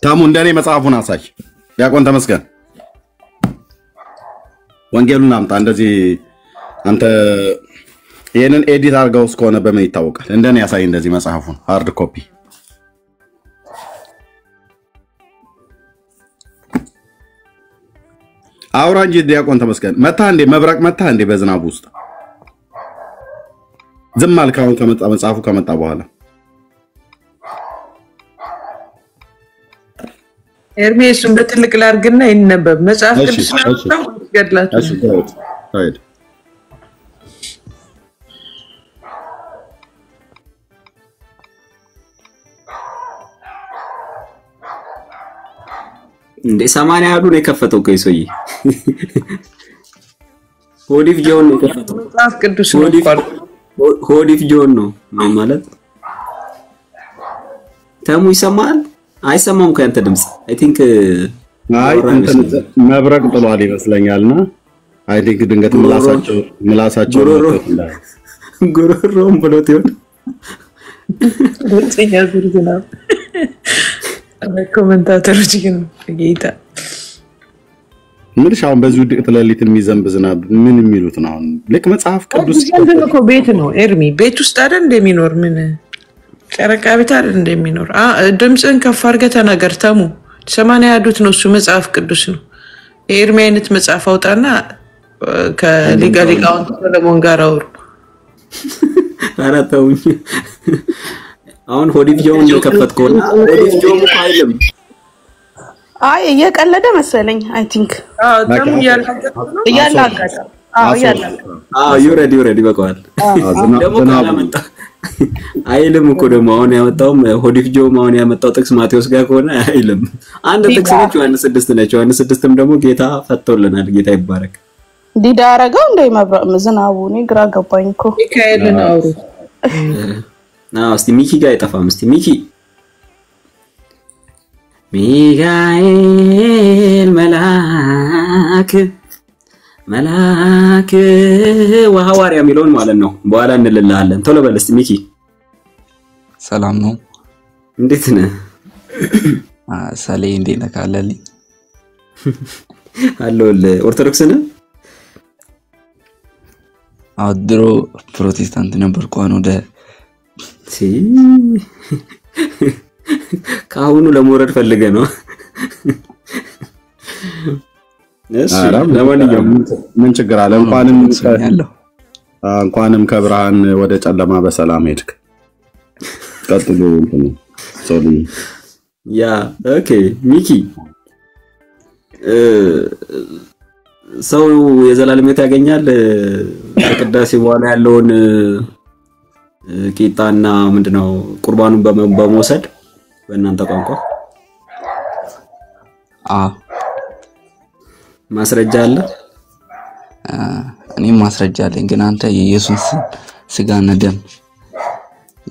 ታሙ እንደኔ መጽሐፉን አሳይ ያቆን ተመስገን ወንጌሉን አምጣ እንደዚህ አንተ ይሄንን ኤዲት አድርገው እስከሆነ በምን ይታወቃል እንደኔ ያሳይ እንደዚህ መጽሐፉን ሃርድ ኮፒ አውራንጂ ዲያቆን ተመስገን መታ እንዴ መብራቅ መታ እንዴ በዝናብ ውስጥ ዝም አልካውን ከመጣ መጽሐፉ ከመጣ በኋላ ኤርሚያስን በትልቅ ላርግና ይነበብ መጽሐፍ ቅዱስ ነው ገድላችሁ እሺ ታይድ እንዴ 80 ያሉ ነው የከፈተው ከይሶይ ሆዲፍ ጆን ነው የከፈተው መጽሐፍ ቅዱስ ሆዲፍ ጆን ነው ማለት ተሙ ይሰማል አይሰማም ከአንተ ድምጽ አይ ቲንክ አይ እንትን መብረቅ ጥሏል ይመስለኛልና አይ ቲንክ ድንገት ምላሳቸው ጉሮሮም ብሎት ይሆን ወንጀኛ ዝርዝና ኮሜንታተሮች ግን ጌታ ምን ሻውን በዚህ ድቅት ለሊት የሚዘንብ ዝናብ ምን የሚሉት ነው ልክ መጽሐፍ ቅዱስ እኮ ቤት ነው ኤርሚ ቤት ውስጥ አይደል እንደሚኖር ምን ጨረቃ ቤት አይደል እንደሚኖር ድምጽን ከፍ አድርገህ ተናገር ተሙ 80 ያዱት ነው እሱ መጽሐፍ ቅዱስ ነው ኤርሚ አይነት መጽሐፍ አውጣና ከሊቃሊቃውን ሰለሞን ጋር አውሩ አራተውኝ አሁን ሆዲፍ ጆን የከፈትከውና ሆዲፍ ጆን አይልም አይ እየቀለደ መሰለኝ አይ ቲንክ ተሙ ያላጋጣ ዩሬዲ በቃል ደሞ ካላመጣ አይልም እኮ ደሞ አሁን ያመጣው ሆዲፍ ጆን አሁን ያመጣው ጥቅስ ማቴዎስ ጋር ከሆነ አይልም አንድ ጥቅስ ነው ዮሐንስ 6 ነው ዮሐንስ 6ም ደሞ ጌታ ፈቶልናል ጌታ ይባረክ ዲዳ አረጋው እንደ ዝናቡ ነው ግራ ገባኝ እኮ ሚካኤልን አውሩ እስቲ ሚኪ ጋር አይጠፋም እስቲ ሚካኤል መላክ ወሐዋርያ የሚለውን ማለት ነው በኋላ እንልልሃለን ቶሎ በል እስቲ ሚኪ ሰላም ነው እንዴት ነህ ሳሌ እንዴት ነህ ካለልኝ አለል ኦርቶዶክስ ነህ አድሮ ፕሮቴስታንት ነበርኩ አሁን ወደ ካሁኑ ለሞረድ ፈልገ ነው እሺ ለማንኛውም ምን ችግር አለ እንኳንም ከብርሃን ወደ ጨለማ በሰላም ሄድክ ቀጥሎ ሶሊ ያ ኦኬ ሚኪ ሰው የዘላለም ሕይወት ያገኛል ከቅዳሴ በኋላ ያለውን ቂጣና ምንድነው ቁርባኑን በመውሰድ በእናንተ ቋንቋ ማስረጃ አለ እኔ ማስረጃ አለኝ ግን አንተ የኢየሱስ ስጋና ደም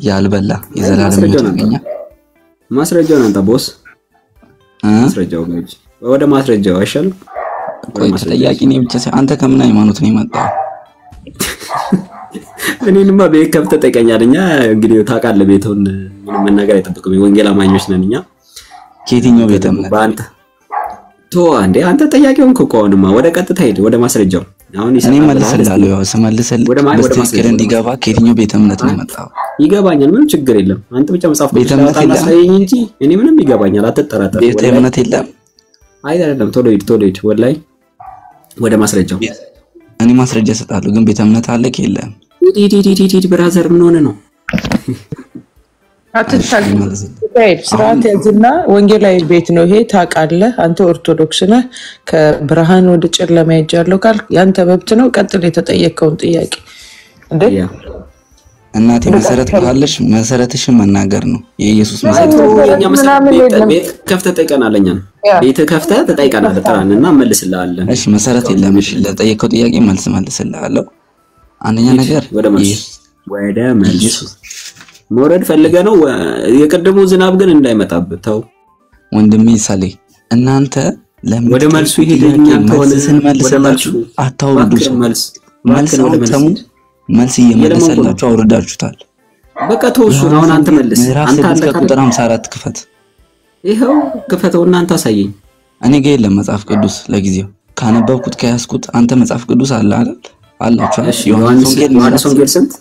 ያልበላ የዘላለም ሕይወት ያገኛል ማስረጃው አንተ ቦስ ማስረጃው ጋር ወደ ማስረጃው አይሻል ቆይ ተጠያቂ ነኝ ብቻ አንተ ከምን ሃይማኖት ነው የመጣው እኔንማ በከፍተ ተጠቀኛለኛ እንግዲህ ታውቃለህ ቤቱን ምንም መናገር አይጠብቅም ወንጌል አማኞች ነንኛ ከየትኛው ቤተ እምነት ባንተ ቶ አንተ ጠያቂውን ኮኮንማ ወደ ቀጥታ ሄድ ወደ ማስረጃው አሁን እኔ መልስልሃለሁ ያው ስመልስል በስተክር እንዲገባ ከየትኛው ቤተ እምነት ነው የመጣው ይገባኛል ምንም ችግር የለም አንተ ብቻ መጻፍ ቤተ እምነት የለም እንጂ እኔ ምንም ይገባኛል አትጠራጠር ቤተ እምነት የለም አይደለም ቶሎ ሂድ ወላይ ወደ ማስረጃው እኔ ማስረጃ ሰጣለሁ ግን ቤተ እምነት አለ ከየለም ዲዲ ብራዘር ምን ሆነ ነው አትታል ስርዓት ያዝና ወንጌላዊ ቤት ነው ይሄ ታውቃለህ አንተ ኦርቶዶክስ ነህ ከብርሃን ወደ ጨለማ ሄጃለሁ ካል ያንተ መብት ነው ቀጥል የተጠየቀውን ጥያቄ እንዴ እናቴ መሰረት ካለሽ መሰረትሽን መናገር ነው የኢየሱስ መሰረት የኛ መሰረት ቤት ከፍተህ ተጠይቀናለኛ ቤት ከፍተህ ተጠይቀናል ተራንና መልስልሃለን እሺ መሰረት የለም እሺ ለጠየቀው ጥያቄ መልስልሃለሁ አንደኛ ነገር ወደ መልስ ሞረድ ፈልገ ነው የቀደሙ ዝናብ ግን እንዳይመጣበት ተው ወንድሜ ሳሌ እናንተ ለምን ወደ መልሱ ይሄድኛ ተወለሰን መልስላችሁ አታውርዱ መልስ እየመለሰላችሁ አውርዳችሁታል በቃ ተውሱ አሁን አንተ መልስ አንተ ቁጥር 54 ክፈት ይሄው ክፈተውና አንተ አሳየኝ። እኔ ጋር የለም መጽሐፍ ቅዱስ ለጊዜው ካነበብኩት ከያዝኩት አንተ መጽሐፍ ቅዱስ አለ አይደል? አላችሁ። ዮሐንስ ወንጌል ስንት?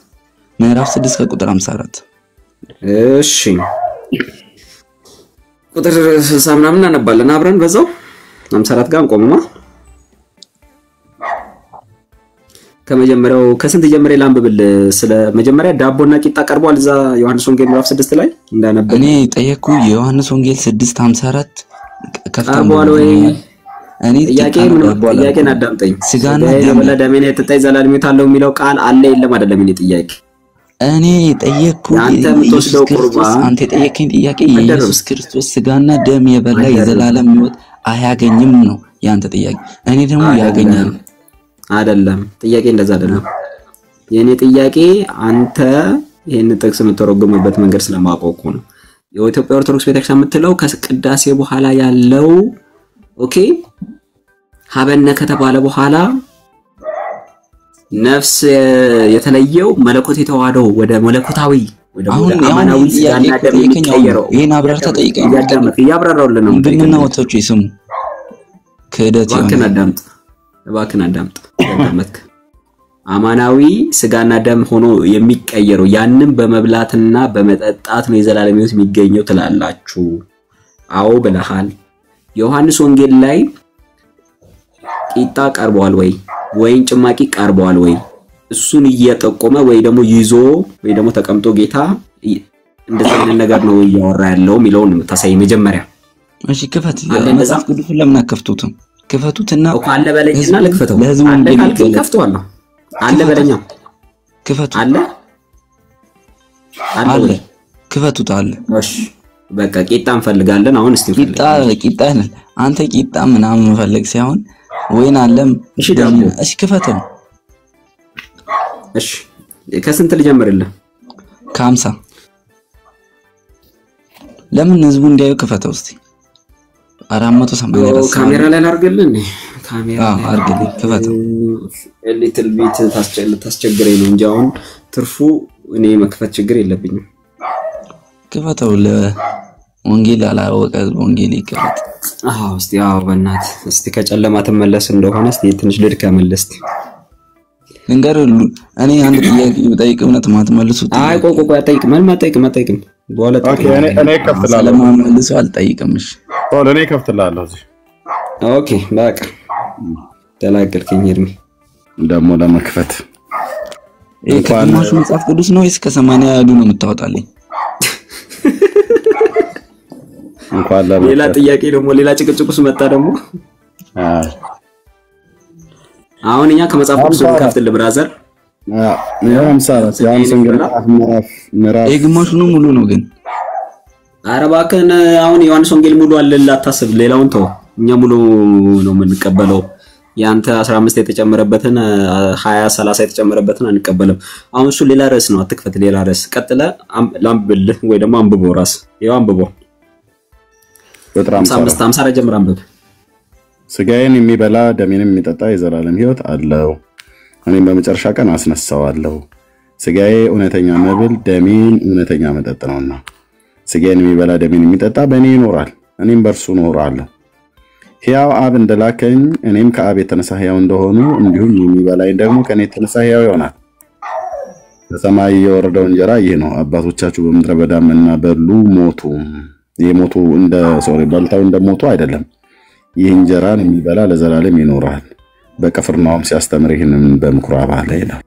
ምዕራፍ 6 ከቁጥር 54። እሺ ቁጥር 60 ምናምን አነባለን አብረን በዛው 54 ጋር እንቆምማ። ከመጀመሪያው ከስንት ጀምሬ ላንብብል? ስለ መጀመሪያ ዳቦና ቂጣ ቀርቧል እዛ ዮሐንስ ወንጌል ምዕራፍ 6 ላይ እንዳነበብ እኔ ጠየቅኩ። የዮሐንስ ወንጌል 6:54 ቀርቧል ወይ? እኔ ጥያቄን አዳምጠኝ። ስጋና ደሜን የጠጣ ዘላለም ሕይወት አለው የሚለው ቃል አለ የለም አይደለም? እኔ ጥያቄ እኔ ጠየቅኩ። አንተ የምትወስደው ቁርባን አንተ ጠየቅኝ ጥያቄ ኢየሱስ ክርስቶስ ስጋና ደም የበላ የዘላለም ሕይወት አያገኝም ነው ያንተ ጥያቄ። እኔ ደግሞ ያገኛል አይደለም። ጥያቄ እንደዛ አይደለም። የኔ ጥያቄ አንተ ይሄን ጥቅስ የምትተረጉምበት መንገድ ስለማቆቁ ነው። የኢትዮጵያ ኦርቶዶክስ ቤተክርስቲያን የምትለው ከቅዳሴ በኋላ ያለው ኦኬ ሀበነ ከተባለ በኋላ ነፍስ የተለየው መለኮት የተዋደው ወደ መለኮታዊ ወደ አማናዊ ስጋና ደም የሚቀየረው ይሄን አብራርታ ጠይቀኝ። ያብራራውልን ነው እንደምን ወጣቹ ይስሙ ክህደት ይሆናል። እባክህን አዳምጥ። ያዳመጥክ አማናዊ ስጋና ደም ሆኖ የሚቀየረው ያንን በመብላትና በመጠጣት ነው የዘላለም ሕይወት የሚገኘው ትላላችሁ። አዎ ብለሃል። ዮሐንስ ወንጌል ላይ ቂጣ ቀርቧል ወይ ወይን ጭማቂ ቀርቧል ወይ? እሱን እየጠቆመ ወይ ደግሞ ይዞ ወይ ደግሞ ተቀምጦ ጌታ እንደዚህ አይነት ነገር ነው እያወራ ያለው የሚለውን የምታሳይ መጀመሪያ። እሺ ክፈት። መጽሐፍ ቅዱስን ለምን አከፍቱትም? ክፈቱትና አለ በለኝና ልክፈተው። አለ ካልከኝ ከፍተዋለሁ። አለ በለኛ ክፈቱ። አለ አለ ክፈቱት አለ። እሺ በቃ ቂጣ እንፈልጋለን አሁን። እስቲ ቂጣ ነን አንተ ቂጣ ምናምን መፈለግ ሳይሆን ወይን አለም። እሺ ደግሞ እሺ ክፈተው። እሺ ከስንት ልጀምርልህ? ከ50 ለምን ህዝቡ እንዲያዩ ክፈተው እስቲ። 480 ካሜራ ላይ አድርግልን። ካሜራ አድርግልኝ ክፈተው። ሊትል ቢት ታስቸግረኝ ነው እንጂ አሁን ትርፉ እኔ መክፈት ችግር የለብኝም። ክፈተው። ለወንጌል አላወቀ ወንጌል ይከፈት። እስቲ በእናት እስቲ ከጨለማ ተመለስ እንደሆነ እስቲ ትንሽ ልድከምልህ። እስቲ እንገር እኔ አንድ ጥያቄ ብጠይቅ እውነት ማትመልሱት? አይ ቆይ አጠይቅ። ምን ማጠይቅ በኋላ ኦኬ እኔ ከፍትላለሁ። ስለማመልሱ አልጠይቅም። እሺ እኔ ከፍትላለሁ እዚህ። ኦኬ በቃ ተላቀልከኝ። እርሚ ደሞ ለመክፈት ከግማሹ መጽሐፍ ቅዱስ ነው ወይስ ከ80 ያሉ ነው የምታወጣልኝ? እንኳን ሌላ ጥያቄ ደግሞ ሌላ ጭቅጭቁስ መጣ ደግሞ። አሁን እኛ ከመጽሐፍ ቅዱስ ከፍተል ብራዘር ግማሹ ነው ሙሉ ነው ግን። ኧረ እባክህን አሁን ዮሐንስ ወንጌል ሙሉ አለ አታስብ። ሌላውን ተው። እኛ ሙሉ ነው የምንቀበለው። ያንተ 15 የተጨመረበትን 20 30 የተጨመረበትን አንቀበልም። አሁን እሱ ሌላ ርዕስ ነው። አትክፈት። ሌላ ርዕስ ቀጥለ ላምብልህ ወይ ደግሞ አንብቦ ራስ ይኸው አንብቦ ቁጥር 50 ጀምር አንብብ። ስጋዬን የሚበላ ደሜንም የሚጠጣ የዘላለም ሕይወት አለው፣ እኔም በመጨረሻ ቀን አስነሳዋለሁ። ስጋዬ እውነተኛ መብል ደሜን እውነተኛ መጠጥ ነውና ስጋዬን የሚበላ ደሜን የሚጠጣ በእኔ ይኖራል፣ እኔም በእርሱ እኖራለሁ። ሕያው አብ እንደላከኝ እኔም ከአብ የተነሳ ሕያው እንደሆኑ እንዲሁም የሚበላኝ ደግሞ ከእኔ የተነሳ ሕያው ይሆናል። ከሰማይ የወረደው እንጀራ ይህ ነው። አባቶቻችሁ በምድረ በዳ መና በሉ ሞቱ። የሞቱ በልተው እንደሞቱ አይደለም። ይህ እንጀራን የሚበላ ለዘላለም ይኖራል። በቅፍርናሆም ሲያስተምር ይህንን በምኩራብ አለ ይላል።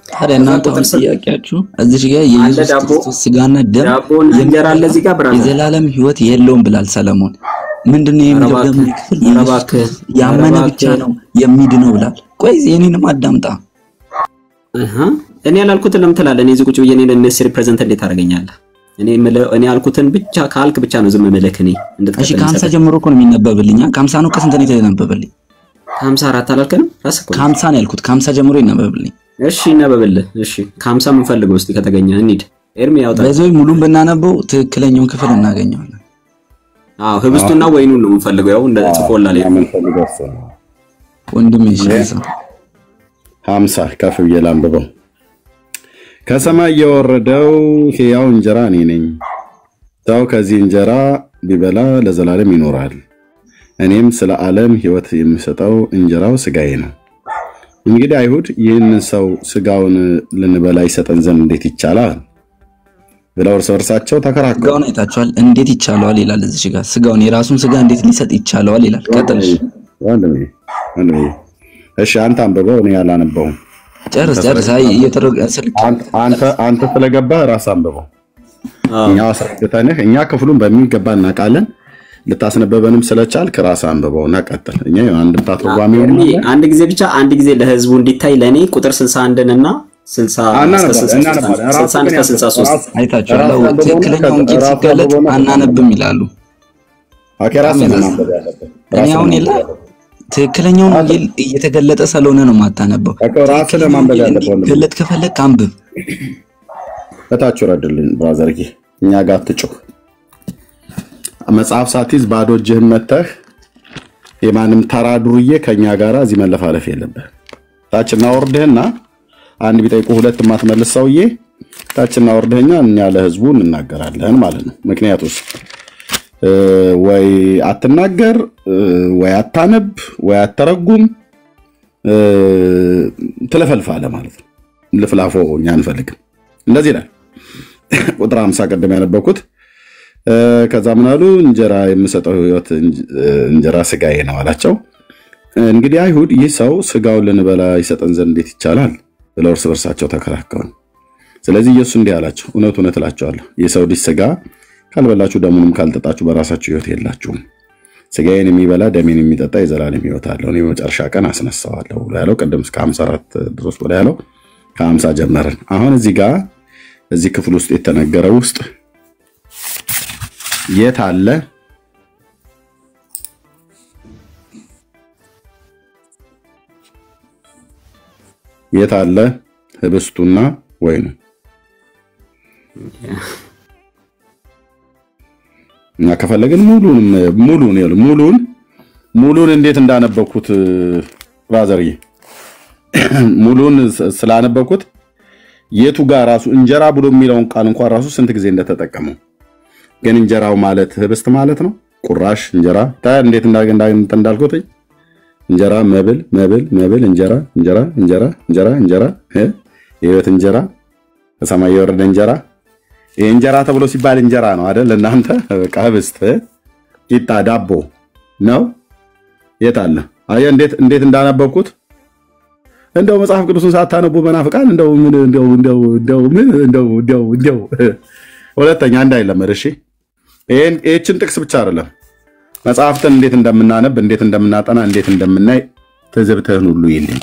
ታዲያ እናንተ ጥያቄያችሁ እዚህ ጋር የኢየሱስ ክርስቶስ ስጋና ደም እንጀራ አለ እዚህ ጋር ብራዘር የዘላለም ሕይወት የለውም ብላል ሰለሞን። ምንድነው የሚለው ደግሞ ክፍል ያመነ ብቻ ነው የሚድነው ብላል። ቆይ የኔንም አዳምጣ። እኔ ያላልኩትን ለምን ትላለህ? እኔ እዚህ ቁጭ ብዬ እኔን እነሱ ሪፕሬዘንት እንዴት ታደርገኛለህ? እኔ ያልኩትን ብቻ ካልክ ብቻ ነው ዝም ብለህ እኔ እንድትቀበል። እሺ ከ50 ጀምሮ እኮ ነው የሚነበብልኝ። ከ50 ነው ከስንት ነው የተነበበልኝ? 54 አላልከንም? ራስህ እኮ ከ50 ነው ያልኩት። ከ50 ጀምሮ ይነበብልኝ። እሺ ይነበብልህ። እሺ ከ50 ምን ፈልገው እስቲ ከተገኘ እንሂድ። ኤርሚ ያውጣ። በዚህ ሙሉን ብናነበው ትክክለኛውን ክፍል እናገኘዋለን። ህብስቱና ወይኑን ነው የምንፈልገው። ያው እንደ ጽፎላል የምንፈልገው እሱ ነው። ወንድሜ እሺ 50 ከፍ ብዬ ላንብበው። ከሰማይ የወረደው ሕያው እንጀራ እኔ ነኝ። ሰው ከዚህ እንጀራ ቢበላ ለዘላለም ይኖራል። እኔም ስለ ዓለም ሕይወት የምሰጠው እንጀራው ሥጋዬ ነው። እንግዲህ አይሁድ ይህንን ሰው ሥጋውን ልንበላ ይሰጠን ዘንድ እንዴት ይቻላል ብለው እርስ በርሳቸው ተከራከሩ። ሥጋውን አይታችኋል? እንዴት ይቻለዋል ይላል እዚህ ጋር። ሥጋውን የራሱን ሥጋ እንዴት ሊሰጥ ይቻለዋል ይላል። ቀጥልሽ ወንድሜ። እሺ አንተ አንብበው፣ እኔ ያላነበውም። ጨርስ። አይ አንተ ስለገባህ ራስ አንብበው። እኛ አስረግተንህ እኛ ክፍሉን በሚገባ እናውቃለን። ልታስነበበንም ስለቻልክ ራስ አንብበውና ቀጥል። እኛ አንድምታ ትርጓሜው አንድ ጊዜ ብቻ አንድ ጊዜ ለህዝቡ እንዲታይ ለኔ ቁጥር 61 እና 60 እስከ 63 አይታችኋል? ትክክለኛው ወንጌል ሲገለጥ አናነብም ይላሉ። ራስ ማንበብ ያለበት እኔ አሁን ይላ ትክክለኛው ወንጌል እየተገለጠ ስለሆነ ነው ማታነበው። ራስ ለማንበብ ያለበት ገለጥ ከፈለክ አንብብ። በታች ወረድልን ብራዘርዬ፣ እኛ ጋር አትጩህ። መጽሐፍ ሳትይዝ ባዶ እጅህን መተህ የማንም ተራ ዱርዬ ከኛ ጋራ እዚህ መለፋለፍ የለብህ። ታችና ወርደህና አንድ ቢጠይቁ ሁለት ማትመልስ ሰውዬ ታችና ወርደህኛ እኛ ለህዝቡ እንናገራለን ማለት ነው። ምክንያቱስ ወይ አትናገር ወይ አታነብ ወይ አተረጉም ትለፈልፋለ ማለት ነው። ልፍላፎ እኛ አንፈልግም። እንደዚህ ይላል ቁጥር 50 ቀደም ያነበብኩት። ከዛ ምን አሉ? እንጀራ የምሰጠው ሕይወት እንጀራ ሥጋዬ ነው አላቸው። እንግዲህ አይሁድ ይህ ሰው ሥጋውን ልንበላ ይሰጠን ዘንድ እንዴት ይቻላል ብለው እርስ በርሳቸው ተከራከሩ። ስለዚህ ኢየሱስ እንዲህ አላቸው፣ እውነት እውነት እላችኋለሁ የሰው ልጅ ሥጋ ካልበላችሁ ደሙንም ካልጠጣችሁ በራሳችሁ ሕይወት የላችሁም። ሥጋዬን የሚበላ ደሜን የሚጠጣ የዘላለም ሕይወት አለው፣ እኔ በመጨረሻ ቀን አስነሳዋለሁ ብሎ ያለው ቅድም እስከ 54 ድረስ ብሎ ያለው ከ50 ጀመርን። አሁን እዚህ ጋር እዚህ ክፍል ውስጥ የተነገረው ውስጥ የት አለ? የት አለ ህብስቱና ወይኑ? እና ከፈለግን ሙሉን እንዴት እንዳነበብኩት ብራዘርዬ፣ ሙሉን ስላነበብኩት የቱ ጋር ራሱ እንጀራ ብሎ የሚለውን ቃል እንኳን ራሱ ስንት ጊዜ እንደተጠቀመው ግን እንጀራው ማለት ህብስት ማለት ነው። ቁራሽ እንጀራ ታዲያ እንዴት እንዳልኩት እንጀራ መብል እንጀራ የህይወት እንጀራ ከሰማይ የወረደ እንጀራ። ይሄ እንጀራ ተብሎ ሲባል እንጀራ ነው አይደል? እናንተ በቃ ህብስት ቂጣ ዳቦ ነው። የት አለ? አየ እንዴት እንዳነበብኩት። እንደው መጽሐፍ ቅዱስን ሳታነቡ መናፍቃን እንደው ሁለተኛ እንዳይለመድ እሺ። ይህችን ጥቅስ ብቻ አይደለም መጽሐፍትን እንዴት እንደምናነብ እንዴት እንደምናጠና እንዴት እንደምናይ ትዝብትህን ሁሉ ይልኝ።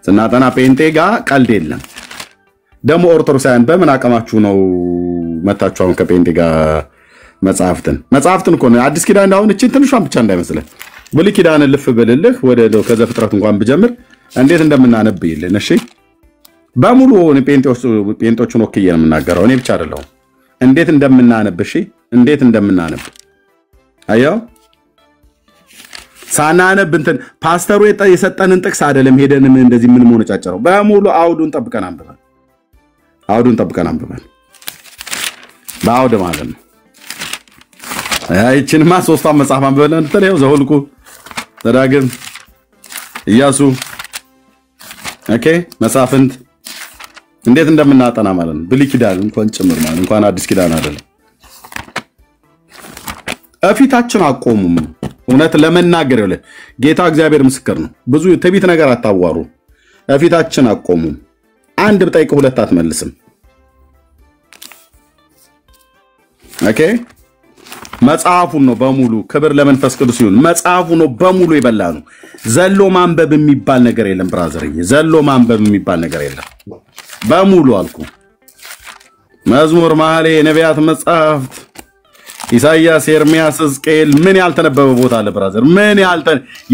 ስናጠና ጴንጤ ጋር ቀልድ የለም። ደግሞ ኦርቶዶክሳውያን በምን አቀማችሁ ነው መታችሁ አሁን ከጴንጤ ጋር መጽሐፍትን እኮ ነው አዲስ ኪዳን እንዳሁን እቺን ትንሿን ብቻ እንዳይመስልህ ብሉይ ኪዳንን ልፍ ብልልህ ወደ ከዘፍጥረት እንኳን ብጀምር እንዴት እንደምናነብ ይልን። እሺ በሙሉ ጴንጤዎቹን ወክዬ ነው የምናገረው፣ እኔ ብቻ አይደለሁም። እንዴት እንደምናነብ እሺ፣ እንዴት እንደምናነብ አየው። ሳናነብ እንትን ፓስተሩ የሰጠንን ጥቅስ አይደለም ሄደን እንደዚህ ምን ሆነ ጫጨረው። በሙሉ አውዱን ጠብቀን አንብበን በአውድ ማለት ነው። አይችንማ ሶስቷን መጽሐፍ አንብበን እንተለው ዘኍልቍ፣ ዘዳግም፣ ኢያሱ፣ ኦኬ መሳፍንት እንዴት እንደምናጠና ማለት ነው። ብሉይ ኪዳን እንኳን ጭምር ማለት እንኳን አዲስ ኪዳን አይደለም። እፊታችን አቆሙም። እውነት ለመናገር ይኸውልህ ጌታ እግዚአብሔር ምስክር ነው። ብዙ ትዕቢት ነገር አታዋሩ። እፊታችን አቆሙም። አንድ ብጠይቅ ሁለት አትመልስም። ኦኬ መጽሐፉን ነው በሙሉ ክብር ለመንፈስ ቅዱስ ይሁን። መጽሐፉ ነው በሙሉ ይበላሉ። ዘሎ ማንበብ የሚባል ነገር የለም ብራዘርዬ፣ ዘሎ ማንበብ የሚባል ነገር የለም። በሙሉ አልኩ። መዝሙር፣ መኃልየ፣ ነቢያት፣ መጽሐፍት፣ ኢሳይያስ፣ ኤርምያስ፣ ሕዝቅኤል ምን ያልተነበበ ቦታ አለ ብራዘር?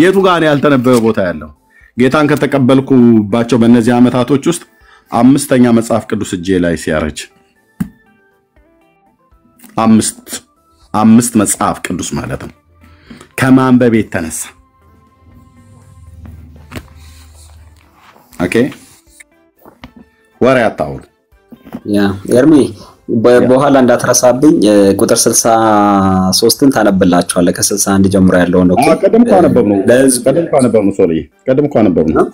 የቱ ጋር ያልተነበበ ቦታ ያለው? ጌታን ከተቀበልኩባቸው በእነዚህ ዓመታቶች ውስጥ 5ኛ መጽሐፍ ቅዱስ እጄ ላይ ሲያረጅ 5 መጽሐፍ ቅዱስ ማለት ነው ከማንበብ የተነሳ ኦኬ ወሬ አታውሩ። ያ ኤርሚ በኋላ እንዳትረሳብኝ ቁጥር 63ን ታነብላችኋለህ ከ61 ጀምሮ ያለው ነው። ቀደም ካነበብነው ሶሪ ቀደም ካነበብነው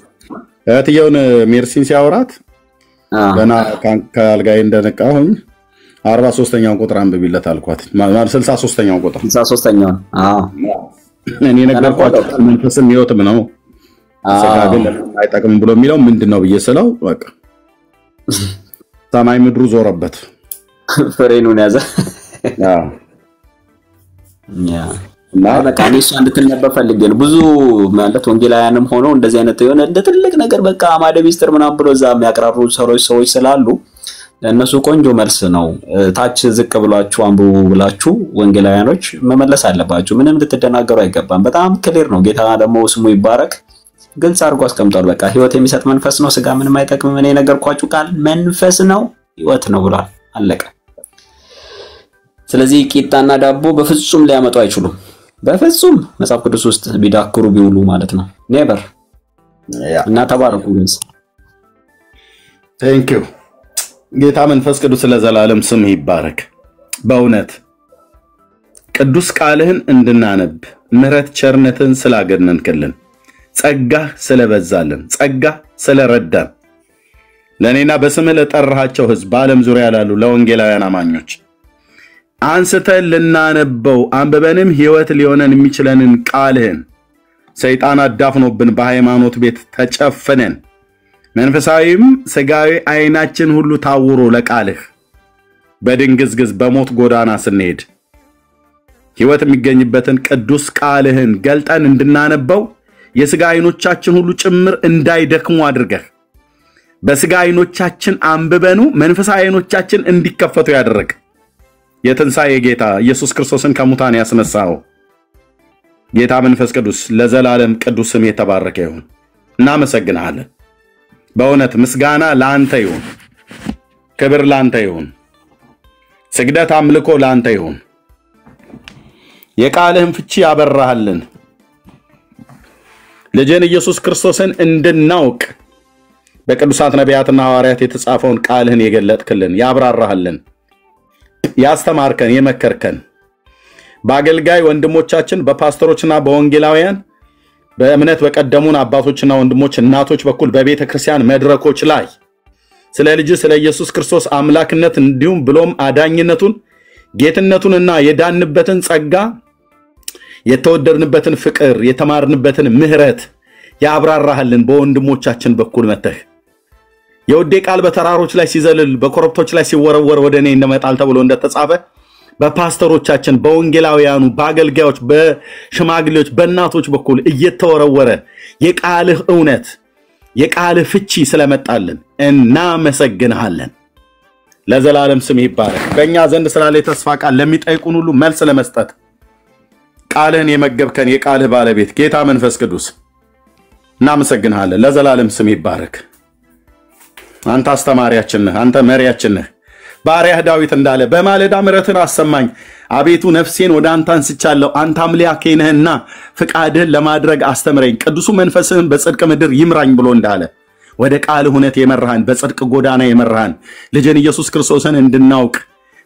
እህትየውን ሜርሲን ሲያወራት ገና ካልጋይ እንደነቃሁኝ 43ኛውን ቁጥር አንብቢለት አልኳት። ማለት 63ኛውን ቁጥር 63ኛውን እኔ ነገርኳቸው። መንፈስም ህይወትም ነው ስጋ ግን አይጠቅም ብሎ የሚለው ምንድነው ብዬ ስለው በቃ ሰማይ ምድሩ ዞረበት ፍሬኑን ያዘ። እና በቃ እሱ እንድትነበብ ፈልጌ ነው። ብዙ ማለት ወንጌላውያንም ሆነው እንደዚህ አይነት የሆነ እንደ ትልቅ ነገር በቃ አማደ ሚስጥር ምናምን ብሎ እዛ የሚያቀራሩ ሰዎች ስላሉ ለእነሱ ቆንጆ መልስ ነው። ታች ዝቅ ብላችሁ አንብቡ ብላችሁ ወንጌላውያኖች መመለስ አለባችሁ። ምንም ልትደናገሩ አይገባም። በጣም ክሊር ነው። ጌታ ደግሞ ስሙ ይባረክ ግልጽ አድርጎ አስቀምጧል። በቃ ህይወት የሚሰጥ መንፈስ ነው፣ ስጋ ምንም አይጠቅምም። እኔ ነገርኳችሁ ቃል መንፈስ ነው ህይወት ነው ብሏል። አለቀ። ስለዚህ ቂጣና ዳቦ በፍጹም ሊያመጡ አይችሉም። በፍጹም መጽሐፍ ቅዱስ ውስጥ ቢዳክሩ ቢውሉ ማለት ነው። ኔቨር እና ተባረኩ guys። ቴንክ ዩ ጌታ መንፈስ ቅዱስ ለዘላለም ስም ይባረክ። በእውነት ቅዱስ ቃልህን እንድናነብ ምሕረት ቸርነትን ስላገነንክልን ጸጋ ስለበዛልን ጸጋ ስለረዳን ለኔና በስምህ ለጠራሃቸው ህዝብ በዓለም ዙሪያ ላሉ ለወንጌላውያን አማኞች አንስተን ልናነበው አንበበንም ህይወት ሊሆነን የሚችለንን ቃልህን ሰይጣን አዳፍኖብን በሃይማኖት ቤት ተጨፈነን መንፈሳዊም ስጋዊ አይናችን ሁሉ ታውሮ ለቃልህ በድንግዝግዝ በሞት ጎዳና ስንሄድ ህይወት የሚገኝበትን ቅዱስ ቃልህን ገልጠን እንድናነበው የስጋ አይኖቻችን ሁሉ ጭምር እንዳይደክሙ አድርገህ በስጋ አይኖቻችን አንብበኑ መንፈሳዊ አይኖቻችን እንዲከፈቱ ያደረግ የትንሣኤ ጌታ ኢየሱስ ክርስቶስን ከሙታን ያስነሳው ጌታ መንፈስ ቅዱስ ለዘላለም ቅዱስ ስም የተባረከ ይሁን። እናመሰግናለን። በእውነት ምስጋና ላንተ ይሁን፣ ክብር ላንተ ይሁን፣ ስግደት አምልኮ ላንተ ይሁን። የቃልህን ፍቺ ያበራህልን ልጅን ኢየሱስ ክርስቶስን እንድናውቅ በቅዱሳት ነቢያትና ሐዋርያት የተጻፈውን ቃልህን የገለጥክልን ያብራራህልን ያስተማርከን የመከርከን በአገልጋይ ወንድሞቻችን በፓስተሮችና በወንጌላውያን በእምነት በቀደሙን አባቶችና ወንድሞች እናቶች በኩል በቤተክርስቲያን መድረኮች ላይ ስለ ልጅ ስለ ኢየሱስ ክርስቶስ አምላክነት እንዲሁም ብሎም አዳኝነቱን ጌትነቱንና የዳንበትን ጸጋ የተወደድንበትን ፍቅር የተማርንበትን ምህረት ያብራራህልን በወንድሞቻችን በኩል መተህ የውዴ ቃል በተራሮች ላይ ሲዘልል በኮረብቶች ላይ ሲወረወር ወደኔ እንደመጣል ተብሎ እንደተጻፈ በፓስተሮቻችን በወንጌላውያኑ በአገልጋዮች በሽማግሌዎች በእናቶች በኩል እየተወረወረ የቃልህ እውነት የቃልህ ፍቺ ስለመጣልን እናመሰግንሃለን። ለዘላለም ስም ይባረክ። በእኛ ዘንድ ስላለ ተስፋ ቃል ለሚጠይቁን ሁሉ መልስ ለመስጠት ቃልህን የመገብከን የቃልህ ባለቤት ጌታ መንፈስ ቅዱስ እናመሰግንሃለን። ለዘላለም ስም ይባረክ። አንተ አስተማሪያችን ነህ፣ አንተ መሪያችን ነህ። ባሪያህ ዳዊት እንዳለ በማለዳ ምሕረትን አሰማኝ አቤቱ ነፍሴን ወደ አንተ አንስቻለሁ። አንተ አምላኬ ነህና ፍቃድህን ለማድረግ አስተምረኝ። ቅዱሱ መንፈስህን በጽድቅ ምድር ይምራኝ ብሎ እንዳለ ወደ ቃልህ እውነት የመራህን በጽድቅ ጎዳና የመራህን ልጅን ኢየሱስ ክርስቶስን እንድናውቅ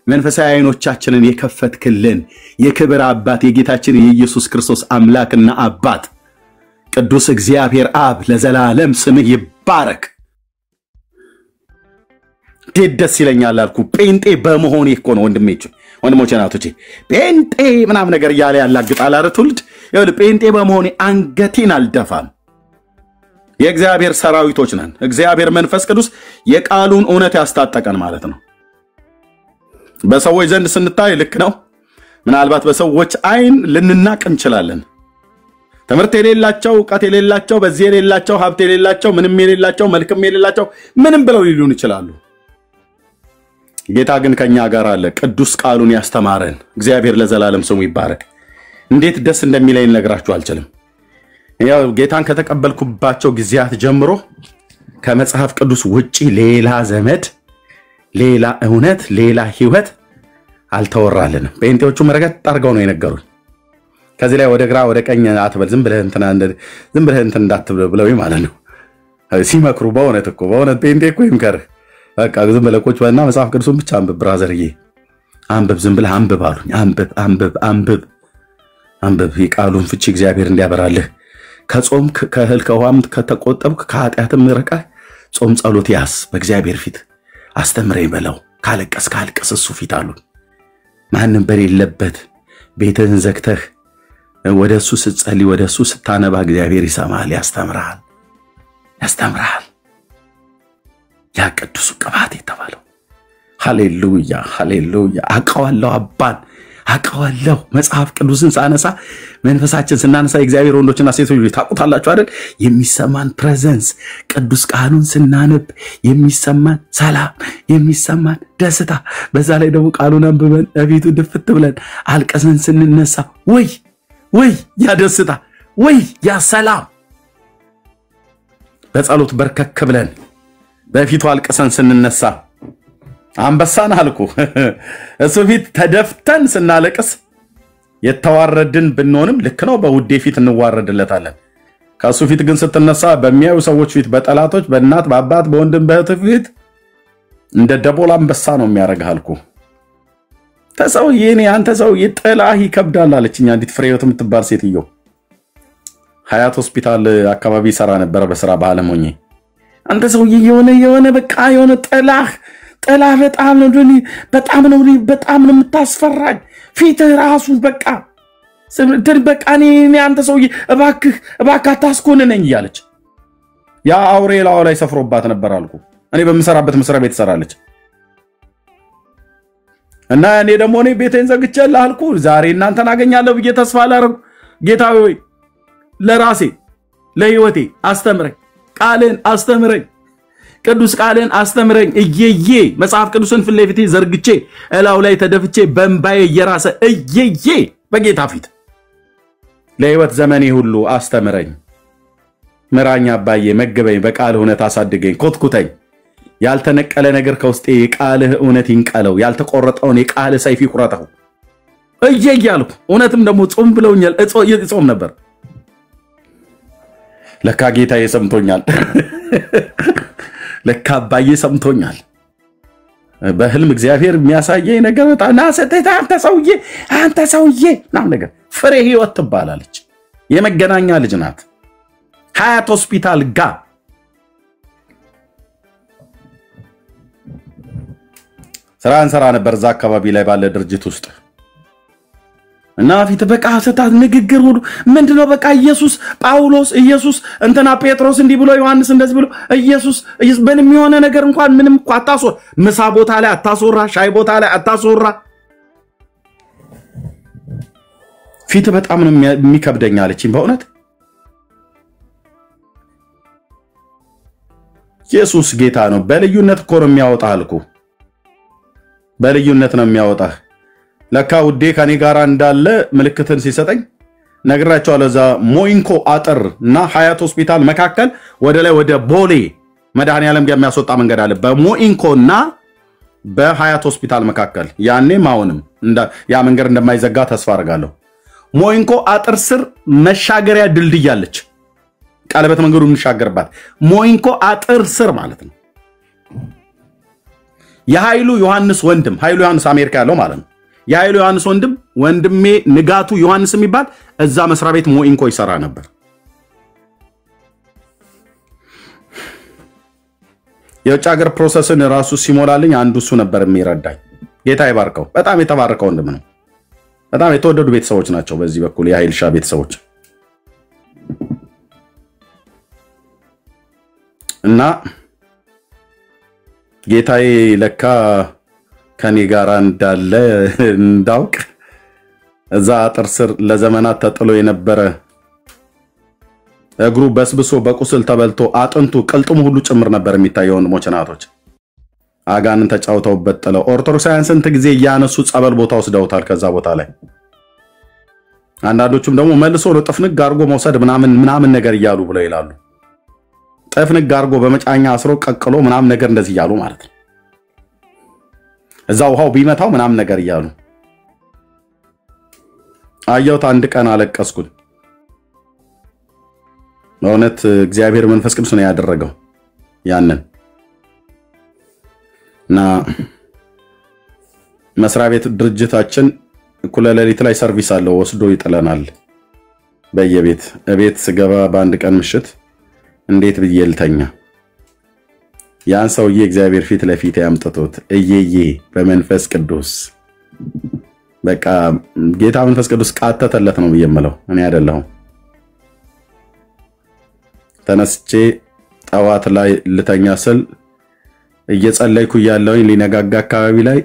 መንፈሳዊ አይኖቻችንን የከፈትክልን የክብር አባት የጌታችን የኢየሱስ ክርስቶስ አምላክና አባት ቅዱስ እግዚአብሔር አብ ለዘላለም ስምህ ይባረክ። ደስ ይለኛል አልኩ ጴንጤ በመሆኔ እኮ ነው ወንድሞቼ ናቶቼ ጴንጤ ምናምን ነገር ያለ ያላግጣል አረ ትውልድ ይኸውልህ ጴንጤ በመሆኔ አንገቴን አልደፋም። የእግዚአብሔር ሰራዊቶች ነን። እግዚአብሔር መንፈስ ቅዱስ የቃሉን እውነት ያስታጠቀን ማለት ነው። በሰዎች ዘንድ ስንታይ ልክ ነው። ምናልባት በሰዎች አይን ልንናቅ እንችላለን። ትምህርት የሌላቸው ዕውቀት የሌላቸው በዚህ የሌላቸው ሀብት የሌላቸው ምንም የሌላቸው መልክም የሌላቸው ምንም ብለው ሊሉን ይችላሉ። ጌታ ግን ከኛ ጋር አለ። ቅዱስ ቃሉን ያስተማረን እግዚአብሔር ለዘላለም ስሙ ይባረክ። እንዴት ደስ እንደሚለኝ ልነግራችሁ አልችልም። ያው ጌታን ከተቀበልኩባቸው ጊዜያት ጀምሮ ከመጽሐፍ ቅዱስ ውጪ ሌላ ዘመድ ሌላ እውነት ሌላ ህይወት አልተወራልንም። ጴንጤዎቹ መረገጥ አድርገው ነው የነገሩን። ከዚህ ላይ ወደ ግራ ወደ ቀኝ አትበል ዝም ብለህ እንትን እንዳትብል ብለው ማለት ነው። ሲመክሩ በእውነት ጴንጤ እኮ ይምከርህ። በቃ ዝም ብለህ ቁጭ በልና መጽሐፍ ቅዱስን ብቻ አንብብ ብራዘርዬ፣ አንብብ፣ ዝም ብለህ አንብብ አሉኝ። አንብብ የቃሉን ፍቺ እግዚአብሔር እንዲያበራልህ። ከጾም ከእህል ከውሃም ከተቆጠብክ ከኃጢአትም ርቀህ ጾም ጸሎት ያዝ፣ በእግዚአብሔር ፊት አስተምረኝ በለው። ካልቀስ እሱ ፊት አሉን። ማንም በሌለበት ቤትህን ዘግተህ ወደ እሱ ስትጸልይ ወደ እሱ ስታነባ እግዚአብሔር ይሰማል፣ ያስተምርሃል። ያ ቅዱሱ ቅባት የተባለው ሃሌሉያ። አውቀዋለሁ አባን አውቀዋለሁ። መጽሐፍ ቅዱስን ሳነሳ መንፈሳችን ስናነሳ የእግዚአብሔር ወንዶችና ሴቶች ታውቁታላችሁ አይደል? የሚሰማን ፕሬዘንስ ቅዱስ ቃሉን ስናነብ የሚሰማን ሰላም፣ የሚሰማን ደስታ፣ በዛ ላይ ደግሞ ቃሉን አንብበን እቤቱ ድፍት ብለን አልቀሰን ስንነሳ ወይ ያ ደስታ፣ ወይ ያ ሰላም፣ በጸሎት በርከክ ብለን በፊቱ አልቀሰን ስንነሳ አንበሳን አልኩ እሱ ፊት ተደፍተን ስናለቅስ የተዋረድን ብንሆንም ልክ ነው። በውዴ ፊት እንዋረድለታለን። ከሱ ፊት ግን ስትነሳ በሚያዩ ሰዎች ፊት፣ በጠላቶች፣ በእናት በአባት በወንድም በእህት ፊት እንደ ደቦል አንበሳ ነው የሚያረጋህ አልኩ። ተሰውዬ እኔ አንተ ሰውዬ ጥላህ ይከብዳል አለችኝ አንዲት ፍሬህይወት የምትባል ሴትዮ። ሀያት ሆስፒታል አካባቢ ሰራ ነበረ በስራ በአለም ሆኜ። አንተ ሰውዬ የሆነ በቃ የሆነ ጥላህ በጣም ነው የምታስፈራኝ። ፊትህ ራሱ በቃ እኔ አንተ ሰውዬ እባክህ አታስኮንነኝ እያለች ያ አውሬ ላው ላይ ሰፍሮባት ነበር አልኩ። እኔ በምሰራበት መስሪያ ቤት ሰራለች እና እኔ ደግሞ ቤቴን ዘግቼልህ አልኩ። ዛሬ እናንተን አገኛለሁ ብዬ ተስፋ አላረኩ። ጌታ ሆይ ለራሴ ለህይወቴ አስተምረኝ፣ ቃልን አስተምረኝ፣ ቅዱስ ቃልን አስተምረኝ። እየዬ መጽሐፍ ቅዱስን ፊት ለፊቴ ዘርግቼ እላው ላይ ተደፍቼ በእንባዬ እየራሰ እየዬ በጌታ ፊት ለህይወት ዘመኔ ሁሉ አስተምረኝ፣ ምራኝ አባዬ፣ መገበኝ፣ በቃልህ እውነት አሳድገኝ፣ ኮትኩተኝ። ያልተነቀለ ነገር ከውስጤ የቃልህ እውነት ይንቀለው፣ ያልተቆረጠውን የቃልህ ሰይፍ ይቁረጠው እየዬ አልኩ። እውነትም ደግሞ ጾም ብለውኛል። እጾም ነበር። ለካ ጌታዬ ሰምቶኛል። ለካ አባዬ ሰምቶኛል። በህልም እግዚአብሔር የሚያሳየኝ ነገር በጣም አንተ ሰውዬ ናም ነገር ፍሬ ህይወት ትባላለች። የመገናኛ ልጅ ናት። ሀያት ሆስፒታል ጋር ስራ እንሰራ ነበር እዛ አካባቢ ላይ ባለ ድርጅት ውስጥ እና ፊት በቃ ሰታት ንግግር ሁሉ ምንድነው በቃ ኢየሱስ ጳውሎስ ኢየሱስ እንትና ጴጥሮስ እንዲህ ብሎ ዮሐንስ እንደዚህ ብሎ ኢየሱስ በንም የሆነ ነገር እንኳን ምንም እኮ አታሶር፣ ምሳ ቦታ ላይ አታሶራ፣ ሻይ ቦታ ላይ አታሶራ። ፊት በጣም ነው የሚከብደኝ አለችኝ። በእውነት ኢየሱስ ጌታ ነው። በልዩነት እኮ ነው የሚያወጣ አልኩ። በልዩነት ነው የሚያወጣ። ለካ ውዴ ከኔ ጋር እንዳለ ምልክትን ሲሰጠኝ ነግራቸዋለሁ። እዛ ሞኢንኮ አጥር እና ሀያት ሆስፒታል መካከል ወደ ላይ ወደ ቦሌ መድኃኔዓለም ጋር የሚያስወጣ መንገድ አለ። በሞኢንኮ እና በሀያት ሆስፒታል መካከል ያኔም አሁንም ያ መንገድ እንደማይዘጋ ተስፋ አድርጋለሁ። ሞኢንኮ አጥር ስር መሻገሪያ ድልድይ አለች፣ ቀለበት መንገዱ የሚሻገርባት ሞኢንኮ አጥር ስር ማለት ነው። የኃይሉ ዮሐንስ ወንድም ኃይሉ ዮሐንስ አሜሪካ ያለው ማለት ነው። የኃይሉ ዮሐንስ ወንድሜ ንጋቱ ዮሐንስ የሚባል እዛ መስሪያ ቤት ሞኢንኮ ይሰራ ነበር። የውጭ ሀገር ፕሮሰስን ራሱ ሲሞላልኝ አንዱ እሱ ነበር የሚረዳኝ። ጌታ ይባርከው። በጣም የተባረከ ወንድም ነው። በጣም የተወደዱ ቤተሰቦች ናቸው። በዚህ በኩል የኃይልሻ ቤተሰቦች እና ጌታዬ ለካ ከኔ ጋር እንዳለ እንዳውቅ እዛ አጥር ስር ለዘመናት ተጥሎ የነበረ እግሩ በስብሶ በቁስል ተበልቶ አጥንቱ ቅልጥሙ ሁሉ ጭምር ነበር የሚታየው። ወንድሞች እናቶች አጋንን ተጫውተውበት ጥለው ኦርቶዶክሳውያን ስንት ጊዜ እያነሱ ጸበል ቦታ ወስደውታል። ከዛ ቦታ ላይ አንዳንዶቹም ደግሞ መልሶ ጥፍንግ አርጎ መውሰድ ምናምን ነገር እያሉ ብለው ይላሉ። ጥፍንግ አርጎ በመጫኛ አስሮ ቀቅሎ ምናምን ነገር እንደዚህ እያሉ ማለት ነው። እዛ ውሃው ቢመታው ምናምን ነገር እያሉ አየሁት። አንድ ቀን አለቀስኩኝ። በእውነት እግዚአብሔር መንፈስ ቅዱስ ነው ያደረገው። ያንን እና መስሪያ ቤት ድርጅታችን እኩለ ሌሊት ላይ ሰርቪስ አለው ወስዶ ይጥለናል በየቤት እቤት ስገባ በአንድ ቀን ምሽት እንዴት ብዬ ልተኛ ያን ሰውዬ እግዚአብሔር ፊት ለፊት ያምጥቶት እየዬ በመንፈስ ቅዱስ በቃ ጌታ መንፈስ ቅዱስ ቃተተለት ነው ብየምለው እኔ አይደለሁም ተነስቼ ጠዋት ላይ ልተኛ ስል እየጸለይኩ ያለውኝ ሊነጋጋ አካባቢ ላይ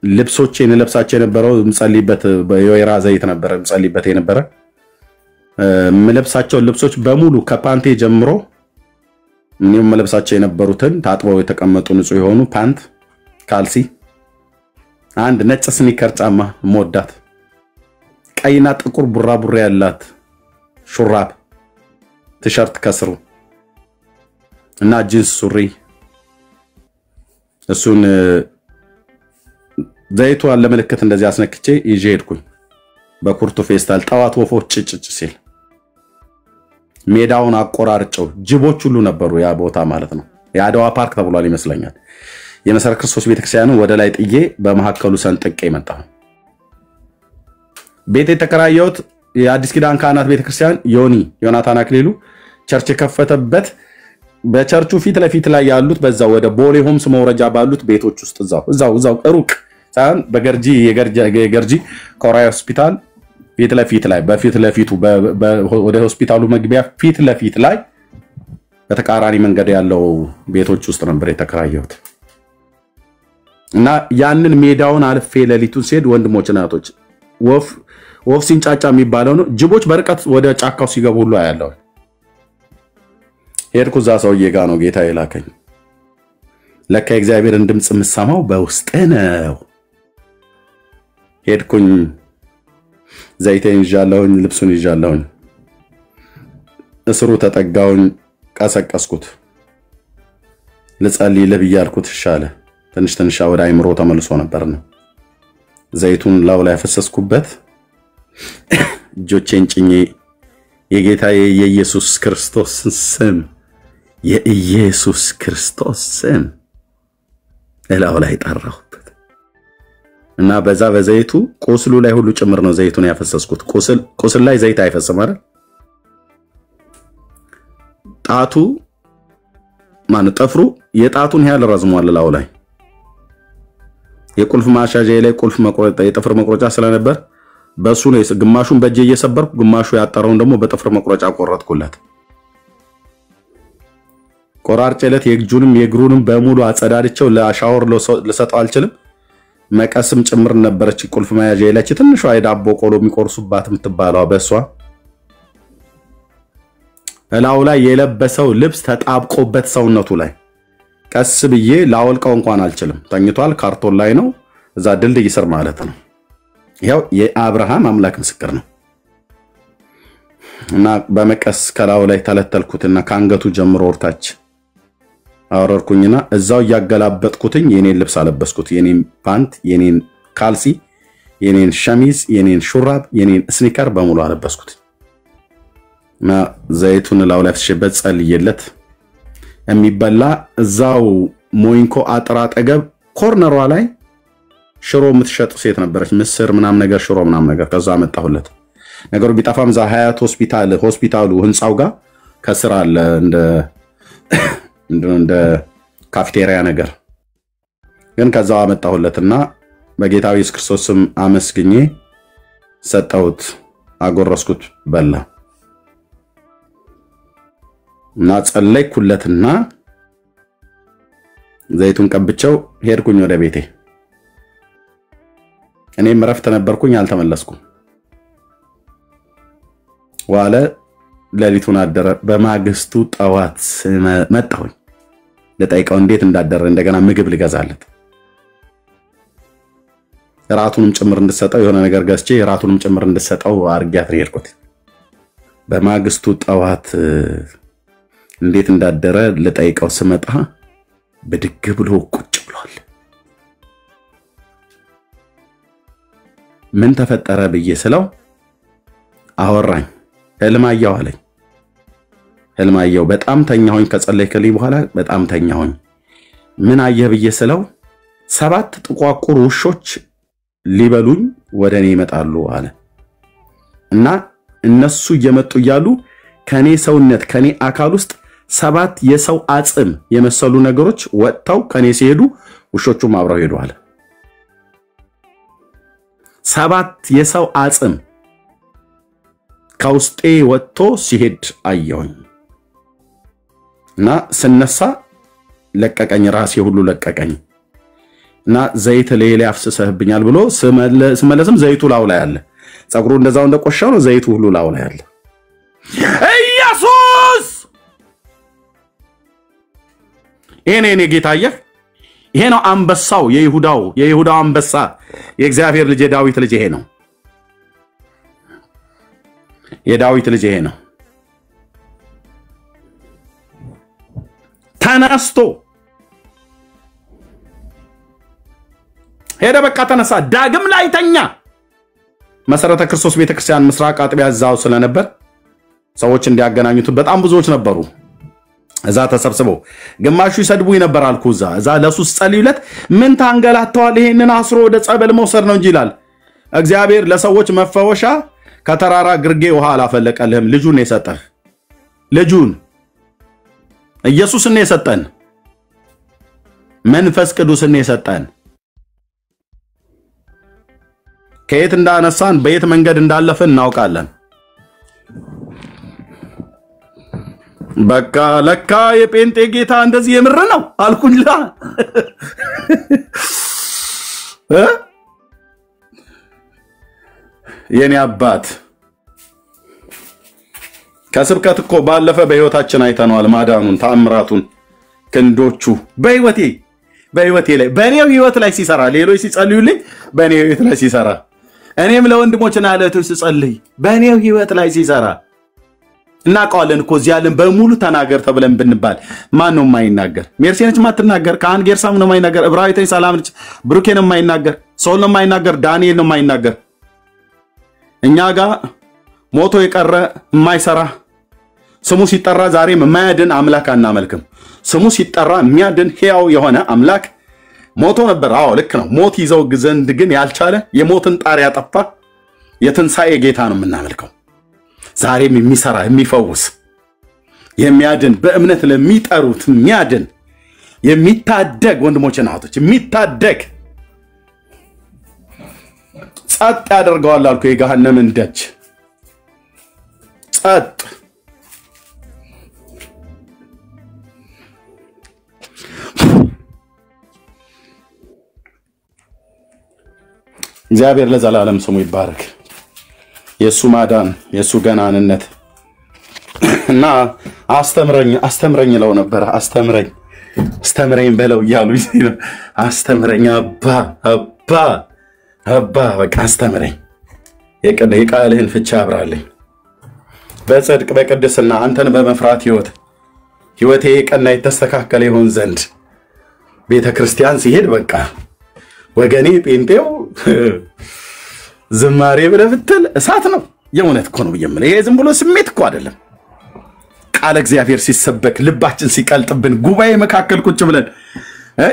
ልብሶቼን ለብሳቸው የነበረው ምጸልይበት በወይራ ዘይት ነበር ምጸልይበት የነበረ ምለብሳቸው ልብሶች በሙሉ ከፓንቴ ጀምሮ ምንም መለብሳቸው የነበሩትን ታጥበው የተቀመጡ ንጹህ የሆኑ ፓንት ካልሲ አንድ ነጭ ስኒከር ጫማ ሞዳት ቀይና ጥቁር ቡራቡሬ ያላት ሹራብ ቲሸርት ከስሩ እና ጂንስ ሱሪ እሱን ዘይቱ አለ ምልክት እንደዚህ አስነክቼ ይዤ ሄድኩኝ በኩርቱ ፌስታል ጠዋት ወፎች ጭጭጭ ሲል ሜዳውን አቆራርጨው ጅቦች ሁሉ ነበሩ ያ ቦታ ማለት ነው የአድዋ ፓርክ ተብሏል ይመስለኛል የመሰረ ክርስቶስ ቤተክርስቲያንን ወደ ላይ ጥዬ በመሐከሉ ሰንጥቄ መጣሁ ቤቴ ተከራየሁት የአዲስ ኪዳን ካህናት ቤተክርስቲያን ዮናታን አክሊሉ ቸርች ከፈተበት በቸርቹ ፊት ለፊት ላይ ያሉት በዛው ወደ ቦሌ ሆምስ መውረጃ ባሉት ቤቶች ውስጥ እዛው ሩቅ ሳይሆን በገርጂ የገርጂ ኮራይ ሆስፒታል ፊት ለፊት ላይ በፊት ለፊቱ ወደ ሆስፒታሉ መግቢያ ፊት ለፊት ላይ በተቃራኒ መንገድ ያለው ቤቶች ውስጥ ነበር የተከራየሁት እና ያንን ሜዳውን አልፌ ለሊቱን ሲሄድ ወንድሞች እናቶች ወፍ ሲንጫጫ የሚባለው ነው ጅቦች በርቀት ወደ ጫካው ሲገቡ ሁሉ አያለው ሄድኩ እዛ ሰውዬ ጋር ነው ጌታ የላከኝ ለካ እግዚአብሔርን ድምጽ የምሰማው በውስጥ ነው ሄድኩኝ ዘይቴን ይዣለሁኝ ልብሱን ይዣለሁኝ እስሩ ተጠጋውኝ ቀሰቀስኩት ልጸልይ ለብያልኩት ሻለ ትንሽ ወደ አይምሮ ተመልሶ ነበርና ዘይቱን ላው ላይ ፈሰስኩበት እጆቼን ጭኜ የጌታዬ የኢየሱስ ክርስቶስ ስም የኢየሱስ ክርስቶስ ስም እላው ላይ ጠራሁበት እና በዛ በዘይቱ ቁስሉ ላይ ሁሉ ጭምር ነው ዘይቱን ያፈሰስኩት ቁስል ላይ ዘይት አይፈስም አይደል ጣቱ ማን ጠፍሩ የጣቱን ያህል ረዝሟል ላው ላይ የቁልፍ ማሻጃ ላይ ቁልፍ መቆረጫ የጥፍር መቆረጫ ስለነበር በሱ ነው ግማሹን በእጄ እየሰበርኩ ግማሹ ያጠረውን ደግሞ በጥፍር መቆረጫ ቆረጥኩለት ቆራርጬለት የእጁንም የእግሩንም በሙሉ አጸዳድቸው ለሻወር ለሰጠው አልችልም መቀስም ጭምር ነበረች ቁልፍ መያዣ የለች ትንሿ የዳቦ ቆሎ የሚቆርሱባት የምትባለው በሷ እላው ላይ የለበሰው ልብስ ተጣብቆበት ሰውነቱ ላይ ቀስ ብዬ ላወልቀው እንኳን አልችልም ተኝቷል ካርቶን ላይ ነው እዛ ድልድይ ስር ማለት ነው ያው የአብርሃም አምላክ ምስክር ነው እና በመቀስ ከላው ላይ ተለተልኩትና ካንገቱ ጀምሮ ወርታች አወረርኩኝና እዛው ያገላበጥኩትኝ የኔን ልብስ አለበስኩት የኔን ፓንት የኔን ካልሲ የኔን ሸሚዝ የኔን ሹራብ የኔን ስኒከር በሙሉ አለበስኩት እና ዘይቱን ላው ላይ ፍሽበት ጸልየለት የሚበላ እዛው ሞይንኮ አጥራ አጠገብ ኮርነሯ ላይ ሽሮ የምትሸጥ ሴት ነበረች ምስር ምናም ነገር ሽሮ ምናም ነገር ከዛ መጣሁለት ነገሩ ቢጣፋም ዛ ሀያት ሆስፒታሉ ህንጻው ጋር ከስራ አለ እንደ ካፍቴሪያ ነገር ግን ከዛው አመጣሁለትና በጌታ ኢየሱስ ክርስቶስ ስም አመስግኜ ሰጠሁት አጎረስኩት በላ እና ጸለይኩለትና ዘይቱን ቀብቸው ሄድኩኝ ወደ ቤቴ እኔም ረፍት ነበርኩኝ አልተመለስኩም ዋለ ለሊቱን አደረ በማግስቱ ጠዋት መጣሁኝ ለጠይቀው እንዴት እንዳደረ እንደገና ምግብ ልገዛለት ራቱንም ጭምር እንድሰጠው የሆነ ነገር ገዝቼ ራቱንም ጭምር እንድሰጠው አርጋት ሄድኩት በማግስቱ ጠዋት እንዴት እንዳደረ ለጠይቀው ስመጣ በድግ ብሎ ቁጭ ብሏል ምን ተፈጠረ ብዬ ስለው አወራኝ ህልም አየሁ አለኝ ህልም አየሁ። በጣም ተኛሁኝ። ከጸለይክልኝ በኋላ በጣም ተኛሁኝ። ምን አየህ ብዬ ስለው 7 ጥቋቁር ውሾች ሊበሉኝ ወደ እኔ ይመጣሉ አለ እና እነሱ እየመጡ እያሉ ከኔ ሰውነት ከኔ አካል ውስጥ 7 የሰው አጽም የመሰሉ ነገሮች ወጥተው ከኔ ሲሄዱ ውሾቹም አብረው ሄዱ አለ። 7 የሰው አጽም ከውስጤ ወጥቶ ሲሄድ አየሁኝ እና ስነሳ ለቀቀኝ፣ ራሴ ሁሉ ለቀቀኝ እና ዘይት ለሌላ አፍስሰህብኛል ብሎ ስመለስም ዘይቱ ላው ላይ አለ። ጸጉሩ እንደዛው እንደቆሻው ነው፣ ዘይቱ ሁሉ ላው ላይ አለ። ኢየሱስ እኔ ጌታዬ፣ ይሄ ነው አንበሳው፣ የይሁዳው አንበሳ፣ የእግዚአብሔር ልጅ የዳዊት ልጅ ይሄ ነው። የዳዊት ልጅ ይሄ ነው። ተነስቶ ሄደ። በቃ ተነሳ፣ ዳግም ላይ ተኛ። መሰረተ ክርስቶስ ቤተክርስቲያን ምስራቅ አጥቢያ እዛው ስለነበር ሰዎች እንዲያገናኙት በጣም ብዙዎች ነበሩ። እዛ ተሰብስበው ግማሹ ይሰድቡኝ ነበር አልኩ። እዛ ለሱስ ጸልዩለት፣ ምን ታንገላተዋል? ይሄንን አስሮ ወደ ጸበል መውሰድ ነው እንጂ ይላል። እግዚአብሔር ለሰዎች መፈወሻ ከተራራ ግርጌ ውሃ አላፈለቀልህም። ልጁን የሰጠህ ልጁን ኢየሱስን የሰጠን መንፈስ ቅዱስን የሰጠን ከየት እንዳነሳን በየት መንገድ እንዳለፈን እናውቃለን። በቃ ለካ የጴንጤ ጌታ እንደዚህ የምር ነው አልኩኝላ። የኔ አባት ከስብከት እኮ ባለፈ በህይወታችን አይተነዋል ማዳኑን፣ ተአምራቱን፣ ክንዶቹ በህይወቴ ላይ በእኔው ህይወት ላይ ሲሰራ፣ ሌሎች ሲጸልዩልኝ በእኔው ህይወት ላይ ሲሰራ፣ እኔም ለወንድሞችና ለእህቶች ስጸልይ በእኔው ህይወት ላይ ሲሰራ እናውቀዋለን እኮ። እዚህ ያለን በሙሉ ተናገር ተብለን ብንባል ማን ነው የማይናገር? ሜርሴነች ማትናገር፣ ካህን ጌርሳም ነው የማይናገር፣ እብራዊተኝ ሰላም ነች፣ ብሩኬ ነው የማይናገር፣ ሶል ነው የማይናገር፣ ዳንኤል ነው የማይናገር። እኛ ጋር ሞቶ የቀረ የማይሰራ ስሙ ሲጠራ ዛሬም የማያድን አምላክ አናመልክም። ስሙ ሲጠራ የሚያድን ሕያው የሆነ አምላክ ሞቶ ነበር። አዎ ልክ ነው። ሞት ይዘው ዘንድ ግን ያልቻለ የሞትን ጣር ያጠፋ የትንሣኤ ጌታ ነው የምናመልከው። ዛሬም የሚሰራ የሚፈውስ የሚያድን በእምነት ለሚጠሩት የሚያድን የሚታደግ ወንድሞችና እህቶች የሚታደግ ጸጥ ያደርገዋል አልኩ። የገሃነምን ደጅ ጸጥ። እግዚአብሔር ለዘላለም ስሙ ይባረክ። የሱ ማዳን የሱ ገናንነት እና አስተምረኝ ለው ነበር። አስተምረኝ በለው እያሉ አስተምረኝ አባ በቃ አስተምረኝ፣ የቃልህን ፍቻ አብራልኝ፣ በጽድቅ በቅድስና አንተን በመፍራት ህይወቴ ቀና የተስተካከለ ይሆን ዘንድ ቤተክርስቲያን ሲሄድ በቃ ወገኔ ጴንጤው ዝማሬ ብለህ ብትል እሳት ነው። የእውነት እኮ ነው ብየምለ ይሄ ዝም ብሎ ስሜት እኮ አይደለም። ቃል እግዚአብሔር ሲሰበክ ልባችን ሲቀልጥብን ጉባኤ መካከል ቁጭ ብለን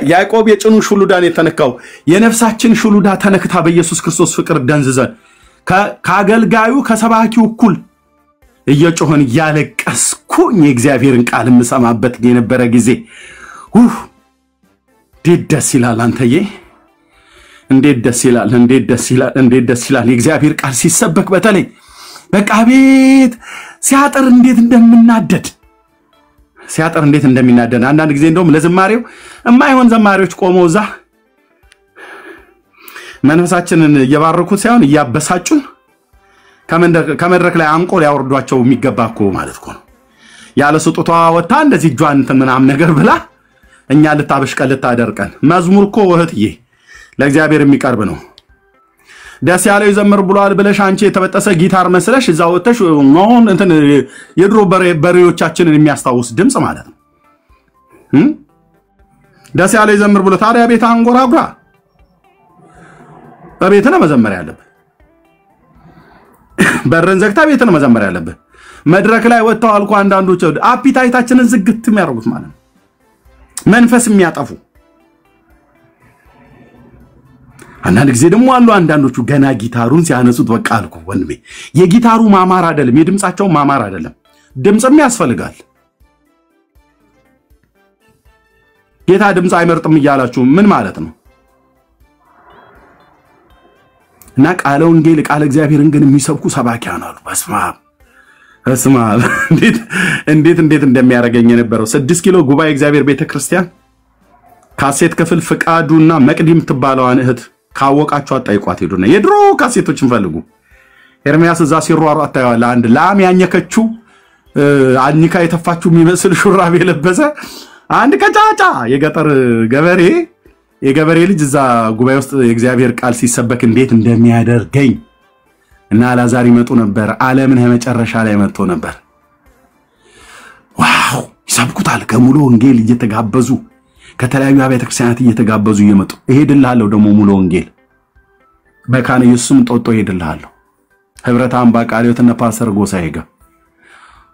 ያዕቆብ የጭኑ ሹሉዳን የተነካው የነፍሳችን ሹሉዳ ተነክታ በኢየሱስ ክርስቶስ ፍቅር ደንዝዘን ከአገልጋዩ ከሰባኪው እኩል እየጮህን ያለቀስኩኝ የእግዚአብሔርን ቃል የምሰማበት የነበረ ጊዜ እንዴት ደስ ይላል! አንተዬ እንዴት ደስ ይላል! የእግዚአብሔር ቃል ሲሰበክ በተለይ በቃ ቤት ሲያጠር እንዴት እንደሚናደድ አንዳንድ ጊዜ እንደውም ለዝማሬው የማይሆን ዘማሪዎች ቆመው እዛ መንፈሳችንን እየባረኩት ሳይሆን እያበሳጩን ከመድረክ ላይ አንቆ ሊያወርዷቸው የሚገባ እኮ ማለት እኮ ነው። ያለ ስጦታ ወጣ እንደዚህ ጇን ምናምን ነገር ብላ እኛ ልታደርቀን። መዝሙር እኮ እህትዬ ለእግዚአብሔር የሚቀርብ ነው። ደስ ያለው ይዘምር ብሏል ብለሽ አንቺ የተበጠሰ ጊታር መስለሽ እዛው ወጥተሽ ነው እንትን የድሮ በሬዎቻችንን የሚያስታውስ ድምጽ ማለት ነው። ደስ ያለው ይዘምር ብሎ ታዲያ ቤት አንጎራጉራ በቤት ነው መዘመር ያለብህ። በረን ዘግታ ቤት ነው መዘመር ያለብህ። መድረክ ላይ ወጣው አልኩ አንዳንዶች አፒታይታችንን ዝግት የሚያደርጉት ማለት ነው መንፈስ የሚያጠፉ አንዳንድ ጊዜ ደግሞ አሉ አንዳንዶቹ ገና ጊታሩን ሲያነሱት በቃ አልኩ ወንድሜ የጊታሩ ማማር አይደለም የድምጻቸው ማማር አይደለም ድምጽም ያስፈልጋል ጌታ ድምጽ አይመርጥም ይያላችሁ ምን ማለት ነው እና ቃለ ወንጌል ቃለ እግዚአብሔርን ግን የሚሰብኩ ሰባኪያን አሉ በስማ እንዴት እንደሚያረጋኝ የነበረው 6 ኪሎ ጉባኤ እግዚአብሔር ቤተክርስቲያን ካሴት ክፍል ፍቃዱና መቅዲም ትባለዋን እህት ካወቃችሁ አጣይቋት ሄዱና የድሮ ካሴቶችን ፈልጉ ኤርሚያስ እዛ ሲሯሯ አታያለ አንድ ላም ያኘከችው አኝካ የተፋችው የሚመስል ሹራብ የለበሰ አንድ ከጫጫ የገጠር የገበሬ ልጅ እዛ ጉባኤ ውስጥ የእግዚአብሔር ቃል ሲሰበክ እንዴት እንደሚያደርገኝ እና አላዛር ይመጡ ነበር ዓለምን መጨረሻ ላይ መጥቶ ነበር ዋው ይሰብኩታል ከሙሉ ወንጌል እየተጋበዙ ከተለያዩ አብያተ ክርስቲያናት እየተጋበዙ ይመጡ እሄድልሃለሁ ደሞ ሙሉ ወንጌል በካነ ኢየሱስም ጦጦ እሄድልሃለሁ ህብረት አምባ ቃልዮትና ፓስተር ጎሳዬ ጋር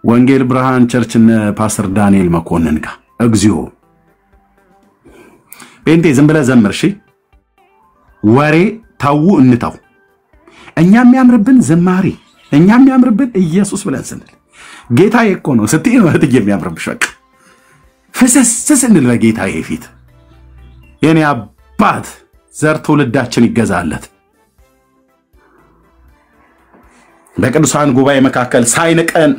ወንጌል ብርሃን ቸርችና ፓስተር ዳንኤል መኮንን ጋር እግዚኦ ጴንጤ ዝም ብለህ ዘምር እሺ ወሬ ታው እንታው እኛም ያምርብን ዘማሪ እኛም ያምርብን ኢየሱስ ብለን ስንል ጌታዬ እኮ ነው ስትይ ነው እህት የሚያምርብሽ በቃ ፍስስ እንል በጌታዬ ፊት የኔ አባት ዘር ትውልዳችን ይገዛለት በቅዱሳን ጉባኤ መካከል ሳይንቀን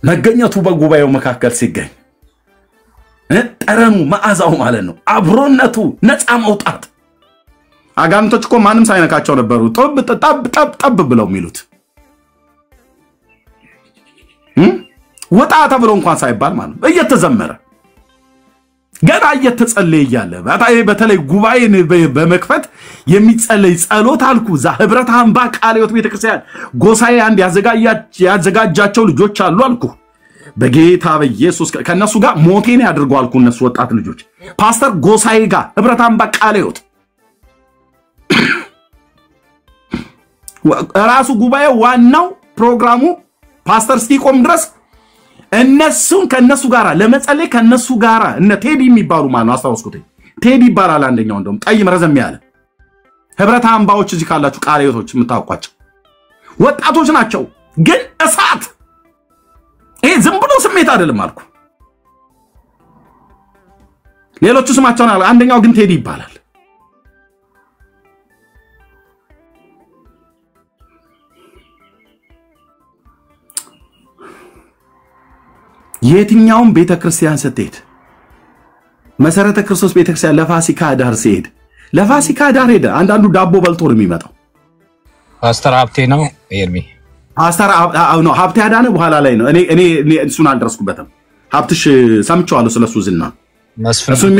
መገኘቱ በጉባኤው መካከል ሲገኝ ጠረኑ መዓዛው ማለት ነው አብሮነቱ ነፃ መውጣት አጋንንቶች እኮ ማንም ሳይነካቸው ነበሩ ጠብ ብለው የሚሉት ወጣ ተብሎ እንኳን ሳይባል ማለት ነው እየተዘመረ ገና እየተጸለየ ይያለ በተለይ ጉባኤን በመክፈት የሚጸለይ ጸሎት አልኩ ዛ ህብረት አምባ ቃልዮት ቤተክርስቲያን ጎሳዬ አንድ ያዘጋጃቸው ልጆች አሉ አልኩ በጌታ በኢየሱስ ከነሱ ጋር ሞቴን ያድርገው አልኩ እነሱ ወጣት ልጆች ፓስተር ጎሳዬ ጋር ህብረት አምባ ቃልዮት ራሱ ጉባኤ ዋናው ፕሮግራሙ ፓስተር ስቲቆም ድረስ እነሱን ከነሱ ጋራ ለመጸለይ ከነሱ ጋራ እነ ቴዲ የሚባሉ ማለት ነው አስተዋውስኩት ቴዲ ይባላል አንደኛው እንደውም ቀይም ረዘም ያለ ህብረት አምባዎች እዚህ ካላችሁ ቃልዮቶች የምታውቋቸው ወጣቶች ናቸው ግን እሳት ይሄ ዝም ብሎ ስሜት አይደለም አልኩ ሌሎቹ ስማቸውን አለ አንደኛው ግን ቴዲ ይባላል የትኛውም ቤተክርስቲያን ስትሄድ መሰረተ ክርስቶስ ቤተክርስቲያን ለፋሲካ ዳር ሲሄድ ለፋሲካ ዳር ሄደ አንዳንዱ ዳቦ በልቶ ነው የሚመጣው ፓስተር ሀብቴ ነው ኤርሚ ፓስተር ነው ሀብቴ አዳነ በኋላ ላይ ነው እኔ እሱን አልደረስኩበትም ሀብትሽ ሰምቻለሁ ስለሱ ዝና መስፍን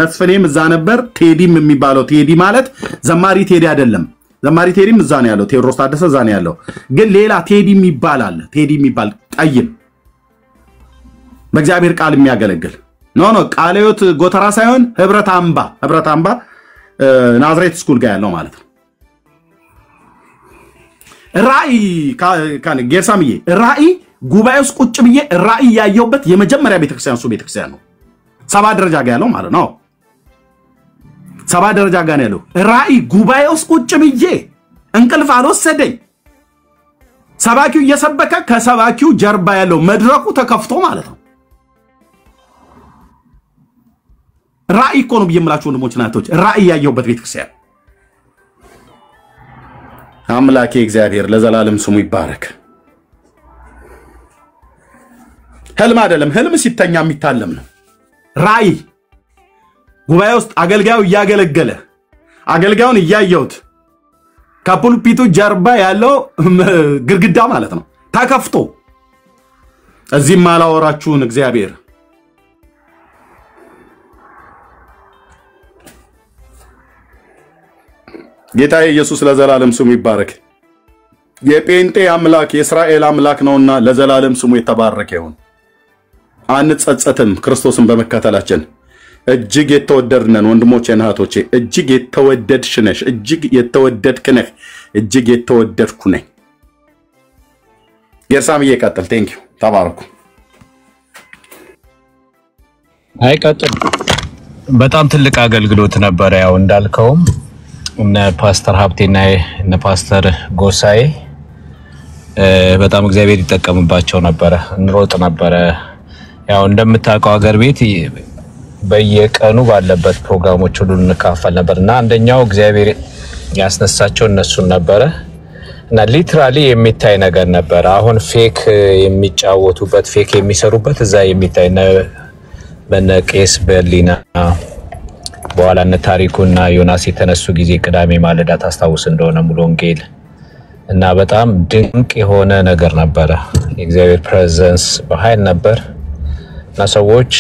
መስፍኔም እዛ ነበር ቴዲም የሚባለው ቴዲ ማለት ዘማሪ ቴዲ አይደለም ዘማሪ ቴዲም እዛ ነው ያለው ቴዎድሮስ ታደሰ እዛ ነው ያለው ግን ሌላ ቴዲም ይባላል ቴዲ የሚባል ጠይም በእግዚአብሔር ቃል የሚያገለግል ኖ ቃልዮት ጎተራ ሳይሆን ህብረት አምባ ናዝሬት ስኩል ጋር ያለው ማለት ነው ራይ ካን ጌርሳምዬ ራይ ጉባኤውስ ቁጭ ብዬ ራይ ያየውበት የመጀመሪያ ቤተክርስቲያን ነው 7 ደረጃ ጋር ያለው ማለት ነው 7 ደረጃ ጋር ያለው ራይ ጉባኤውስ ቁጭ ብዬ እንቅልፍ አልወሰደኝ ሰባኪው እየሰበከ ከሰባኪው ጀርባ ያለው መድረኩ ተከፍቶ ማለት ነው ራይ እኮ ነው ብየምላችሁ ወንድሞች ናቶች ራይ ያየውበት ቤተክርስቲያን አምላኬ እግዚአብሔር ለዘላለም ስሙ ይባረክ ህልም አይደለም ህልም ሲተኛ የሚታለም ነው ራይ ጉባኤ ውስጥ አገልጋዩ እያገለገለ አገልጋዩን እያየውት ከፑልፒቱ ጀርባ ያለው ግርግዳ ማለት ነው ተከፍቶ እዚህም ማላወራችሁን እግዚአብሔር ጌታ ኢየሱስ ለዘላለም ስሙ ይባረክ የጴንጤ አምላክ የእስራኤል አምላክ ነውና ለዘላለም ስሙ የተባረከ ይሁን አንጸጸትም ክርስቶስን በመከተላችን እጅግ የተወደድነን ወንድሞቼና እህቶቼ እጅግ የተወደድሽ ነሽ እጅግ የተወደድክ ነህ እጅግ የተወደድኩ ነኝ የሳም እየቀጥል ቴንክ ዩ ተባረኩ። አይቀጥል በጣም ትልቅ አገልግሎት ነበር። ያው እንዳልከውም እነ ፓስተር ሀብቴና እነ ፓስተር ጎሳዬ በጣም እግዚአብሔር ይጠቀምባቸው ነበር። እንሮጥ ነበር። ያው እንደምታውቀው ሀገር ቤት በየቀኑ ባለበት ፕሮግራሞች ሁሉ እንካፈል ነበርና አንደኛው እግዚአብሔር ያስነሳቸው እነሱን ነበር እና ሊትራሊ የሚታይ ነገር ነበር። አሁን ፌክ የሚጫወቱበት ፌክ የሚሰሩበት እዛ የሚታይ በነቄስ በሊና በኋላ እነ ታሪኩና ዮናስ የተነሱ ጊዜ ቅዳሜ ማለዳ ታስታውስ እንደሆነ ሙሉ ወንጌል እና በጣም ድንቅ የሆነ ነገር ነበር። የእግዚአብሔር ፕሬዘንስ በኃይል ነበር እና ሰዎች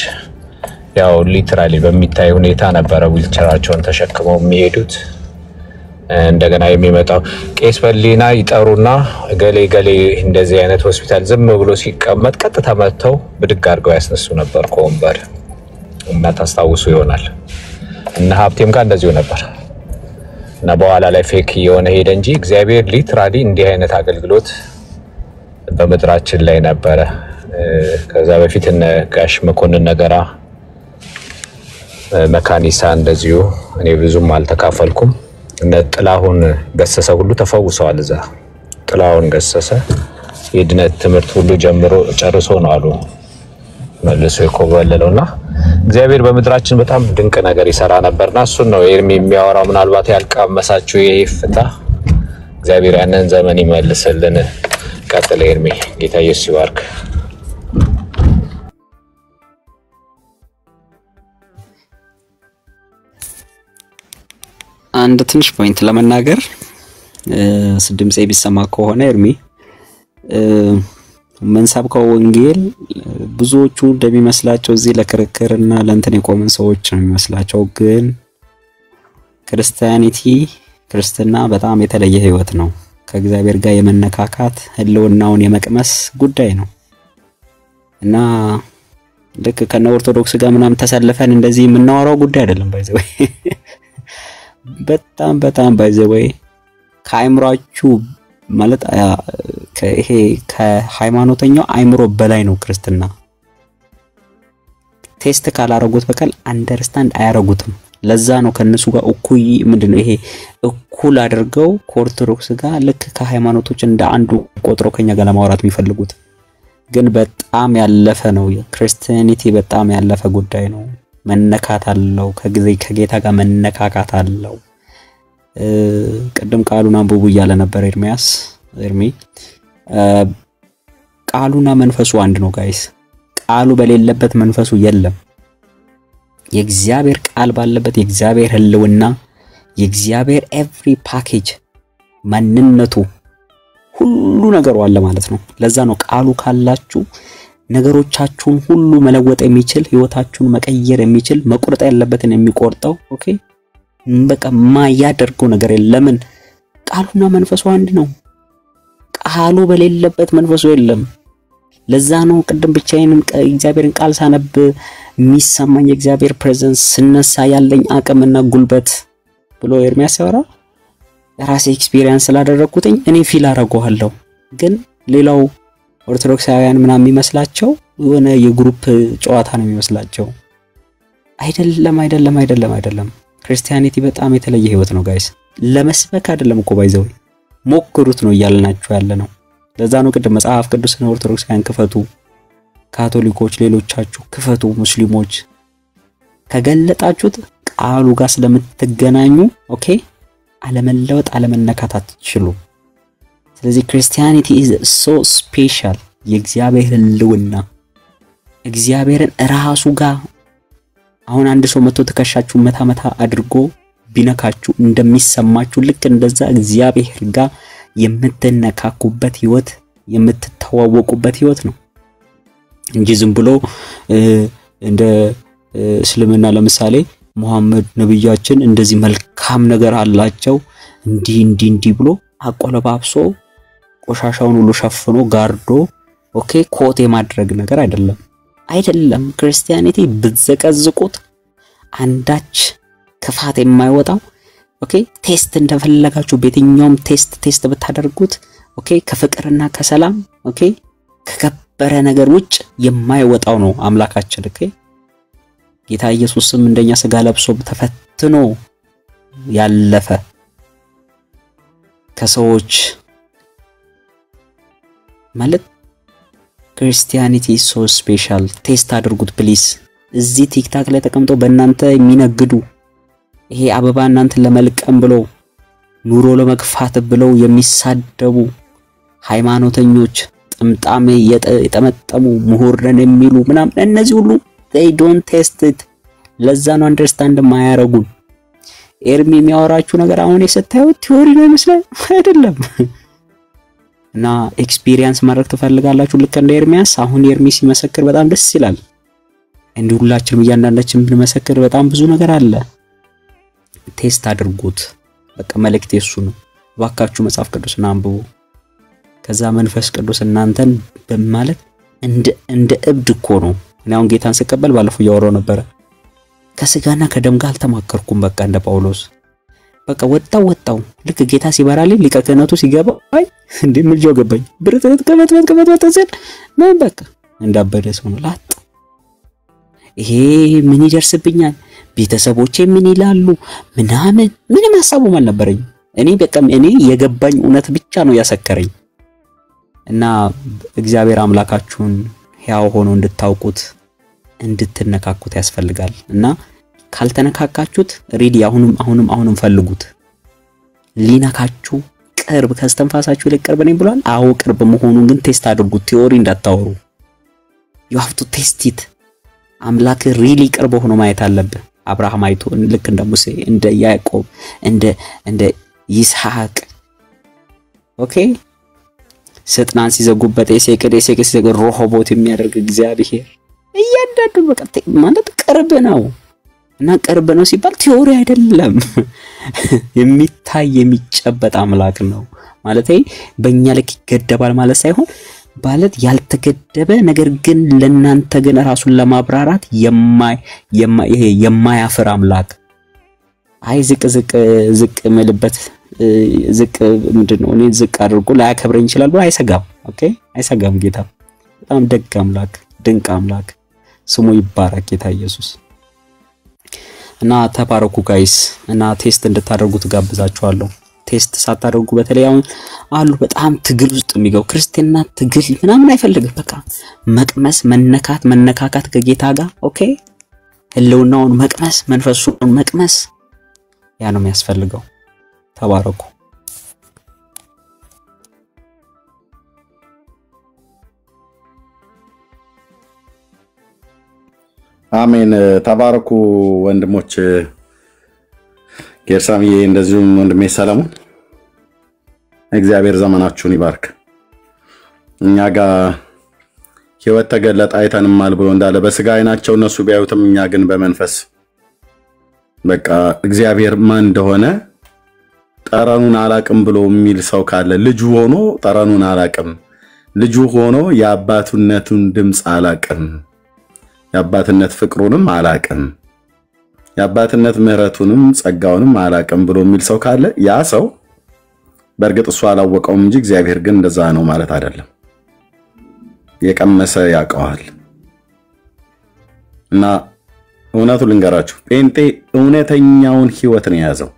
ያው ሊትራሊ በሚታይ ሁኔታ ነበር ዊልቸራቸውን ተሸክመው የሚሄዱት። እንደገና የሚመጣው ቄስ በሊና ይጠሩና ገሌ እንደዚህ አይነት ሆስፒታል ዝም ብሎ ሲቀመጥ ቀጥታ መጥተው ብድግ አድርገው ያስነሱ ነበር ከወንበር እና ታስታውሱ ይሆናል። እና ሀብቴም ጋር እንደዚሁ ነበር እና በኋላ ላይ ፌክ የሆነ ሄደ እንጂ እግዚአብሔር ሊትራሊ እንዲህ አይነት አገልግሎት በመድራችን ላይ ነበር። ከዛ በፊት እነ ጋሽ መኮንን ነገራ መካኒሳ እንደዚሁ እኔ ብዙም አልተካፈልኩም። እነ ጥላሁን ገሰሰ ሁሉ ተፈውሰዋል። እዛ ጥላሁን ገሰሰ የድነት ትምህርት ሁሉ ጨርሶ ነው አሉ መልሶ የኮበለለውና እግዚአብሔር በመድራችን በጣም ድንቅ ነገር ይሰራ ነበርና እሱን ነው ኤርሚ የሚያወራው። ምናልባት ያልቀመሳችሁ ይፍታ። እግዚአብሔር ያንን ዘመን ይመልስልን። ቀጥል ኤርሚ። ጌታ ኢየሱስ ይባርክ። አንድ ትንሽ ፖይንት ለመናገር ድምጼ ቢሰማ ከሆነ ኤርሚ መንሳብከው ወንጌል ብዙዎቹ እንደሚመስላቸው እዚህ ለክርክርና ለእንትን የቆመን ሰዎች ነው የሚመስላቸው። ግን ክርስትና በጣም የተለየ ህይወት ነው። ከእግዚአብሔር ጋር የመነካካት ህልውናውን የመቅመስ ጉዳይ ነው እና ልክ ከነ ኦርቶዶክስ ጋር ምናምን ተሰልፈን እንደዚህ የምናወራው ጉዳይ አይደለም። ባይዘው በጣም ባይዘው ከአይምሯችሁ ማለት ይሄ ከሃይማኖተኛው አይምሮ በላይ ነው ክርስትና። ቴስት ካላረጉት በቀል አንደርስታንድ አያረጉትም። ለዛ ነው ከነሱ ጋር ምንድነው ይሄ እኩል አድርገው ከኦርቶዶክስ ጋር ልክ ከሃይማኖቶች እንደ አንዱ ቆጥረው ከኛ ጋር ለማውራት የሚፈልጉት። ግን በጣም ያለፈ ነው። ክርስቲያኒቲ በጣም ያለፈ ጉዳይ ነው። መነካት አለው ከጌታ ጋር መነካካት አለው። ቀደም ቃሉን አንብቡ እያለ ነበር ኤርሚ። ቃሉና መንፈሱ አንድ ነው ጋይስ። ቃሉ በሌለበት መንፈሱ የለም። የእግዚአብሔር ቃል ባለበት የእግዚአብሔር ህልውና የእግዚአብሔር ኤቭሪ ፓኬጅ ማንነቱ ሁሉ ነገሩ አለ ማለት ነው። ለዛ ነው ቃሉ ካላችሁ ነገሮቻችሁን ሁሉ መለወጥ የሚችል ህይወታችሁን መቀየር የሚችል መቁረጥ ያለበትን የሚቆርጠው ኦኬ በቃ ማያደርገው ነገር የለም። ቃሉና መንፈሱ አንድ ነው። ቃሉ በሌለበት መንፈሱ የለም። ለዛ ነው ቅድም ብቻዬን እግዚአብሔርን ቃል ሳነብ የሚሰማኝ የእግዚአብሔር ፕሬዘንስ ስነሳ ያለኝ አቅምና ጉልበት ብሎ ኤርሚያስ ያወራ ራሴ ኤክስፒሪየንስ ስላደረኩትኝ እኔ ፊል አረጋለሁ። ግን ሌላው ኦርቶዶክሳውያን ምናምን የሚመስላቸው የሆነ የግሩፕ ጨዋታ ነው የሚመስላቸው። አይደለም። ክርስቲያኒቲ በጣም የተለየ ህይወት ነው ጋይስ። ለመስበክ አይደለም እኮ ባይዘው ሞክሩት ነው እያልናችሁ ያለ ነው። ለዛ ነው ቅድም መጽሐፍ ቅዱስና ኦርቶዶክሳውያን ክፈቱ፣ ካቶሊኮች ሌሎቻችሁ ክፈቱ፣ ሙስሊሞች ከገለጣችሁት ቃሉ ጋር ስለምትገናኙ ኦኬ አለመለወጥ አለመነካት አትችሉ። ስለዚህ ክርስቲያኒቲ is so special። የእግዚአብሔር ህልውና እግዚአብሔርን ራሱ ጋር አሁን አንድ ሰው መጥቶ ተከሻችሁ መታ አድርጎ ቢነካችሁ እንደሚሰማችሁ ልክ እንደዛ እግዚአብሔር ጋር የምትነካኩበት ህይወት የምትተዋወቁበት ህይወት ነው እንጂ ዝም ብሎ እንደ እስልምና ለምሳሌ መሐመድ ነብያችን እንደዚህ መልካም ነገር አላቸው እንዲ ብሎ አቆለባብሶ ቆሻሻውን ሁሉ ሸፍኖ ጋርዶ ኦኬ ኮቴ ማድረግ ነገር አይደለም። ክርስቲያኒቲ ብትዘቀዝቁት አንዳች ክፋት የማይወጣው ኦኬ ቴስት እንደፈለጋችሁ በየትኛውም ቴስት ብታደርጉት ኦኬ ከፍቅርና ከሰላም ኦኬ ከከበረ ነገር ውጭ የማይወጣው ነው አምላካችን ኦኬ ጌታ ኢየሱስም እንደኛ ስጋ ለብሶ ተፈትኖ ያለፈ ከሰዎች ማለት ክርስቲያኒቲ ሶ ስፔሻል ቴስት አድርጉት ፕሊስ እዚህ ቲክታክ ላይ ተቀምጠው በእናንተ የሚነግዱ ይሄ አበባ እናንተን ለመልቀም ብለው ኑሮ ለመግፋት ብለው የሚሳደቡ ሃይማኖተኞች ጥምጣሜ የጠመጠሙ ምሁርን የሚሉ ምናምን እነዚህ ሁሉ they don't test it ለዛ ነው አንደርስታንድ ማያረጉ ኤርሚ የሚያወራችሁ ነገር አሁን የሰታዩ ቲዮሪ ነው ይመስላል አይደለም እና ኤክስፒሪየንስ ማድረግ ትፈልጋላችሁ ልክ እንደ ኤርሚያስ አሁን ኤርሚ ሲመሰክር በጣም ደስ ይላል እንዴ ሁላችንም እያንዳንዳችን ብንመሰክር በጣም ብዙ ነገር አለ ቴስት አድርጉት በቃ መልእክት የሱ ነው ዋካችሁ መጽሐፍ ቅዱስና አንብቡ ከዛ መንፈስ ቅዱስ እናንተን በማለት እንደ እብድ እኮ ነው እኔ አሁን ጌታን ስቀበል ባለፈው ያወራው ነበር ከስጋና ከደም ጋር አልተማከርኩም በቃ እንደ ጳውሎስ በቃ ወጣው ልክ ጌታ ሲበራልኝ ሊቀ ክህነቱ ሲገባ አይ እንዴ ምልጃው ገባኝ ብርትት ከመት ዘን ምን በቃ እንዳበደ ሰው ነው ላጥ ይሄ ምን ይደርስብኛል ቤተሰቦቼ ምን ይላሉ ምንም ሐሳቡም አልነበረኝ እኔ በቃ እኔ የገባኝ እውነት ብቻ ነው ያሰከረኝ እና እግዚአብሔር አምላካችሁን ያው ሆኖ እንድታውቁት እንድትነካኩት ያስፈልጋል እና ካልተነካካችሁት ሬዲ አሁንም ፈልጉት ሊነካችሁ ቅርብ ከስተንፋሳችሁ ለቅርብ ነኝ ብሏል አው ቅርብ መሆኑን ግን ቴስት አድርጉት ቲዮሪ እንዳታወሩ you have to test it አምላክ ሪሊ ቅርብ ሆኖ ማየት አለበት አብርሃም አይቶ ልክ እንደ ሙሴ እንደ ያዕቆብ እንደ ይስሐቅ ኦኬ ሰጥናን ሲዘጉበት ኤሴቅ ሮሆቦት የሚያደርግ እግዚአብሔር እያንዳንዱ በቃ ማለት ቅርብ ነው እና ቅርብ ነው ሲባል ቲዮሪ አይደለም የሚታይ የሚጨበጥ አምላክ ነው ማለት በእኛ ልክ ይገደባል ማለት ሳይሆን ማለት ያልተገደበ ነገር ግን ለናንተ ግን ራሱን ለማብራራት የማያፍር አምላክ አይ ዝቅ መልበት ዝቅ ምንድነው እኔ ዝቅ አድርጎ ላያከብረኝ ይችላል ብሎ አይሰጋም ኦኬ አይሰጋም ጌታ በጣም ደግ አምላክ ድንቅ አምላክ ስሙ ይባረክ ጌታ ኢየሱስ እና ተባረኩ ጋይስ እና ቴስት እንድታደርጉት ጋብዛችኋለሁ ቴስት ሳታደርጉ በተለይ አሉ በጣም ትግል ውስጥ የሚገው ክርስቲያንና ትግል ምናምን አይፈልግም በቃ መቅመስ መነካካት ከጌታ ጋር ኦኬ ህልውናውን መቅመስ መንፈሱን መቅመስ ያ ነው የሚያስፈልገው ተባረኩ አሜን ተባረኩ ወንድሞች ጌርሳምዬ እንደዚሁም ወንድሜ ሰለሞን እግዚአብሔር ዘመናችሁን ይባርክ እኛ ጋር ህይወት ተገለጠ አይተንማል ብሎ እንዳለ በስጋ አይናቸው እነሱ ቢያዩትም እኛ ግን በመንፈስ በቃ እግዚአብሔር ማን እንደሆነ ጠረኑን አላቅም ብሎ የሚል ሰው ካለ ልጁ ሆኖ ጠረኑን አላቅም ልጁ ሆኖ የአባቱነቱን ድምጽ አላቅም የአባትነት ፍቅሩንም አላቅም የአባትነት ምህረቱንም ጸጋውንም አላቅም ብሎ የሚል ሰው ካለ ያ ሰው በእርግጥ እሱ አላወቀውም እንጂ እግዚአብሔር ግን እንደዛ ነው ማለት አይደለም የቀመሰ ያቀዋል እና እውነቱ ልንገራችሁ ጴንጤ እውነተኛውን ህይወት ነው ያዘው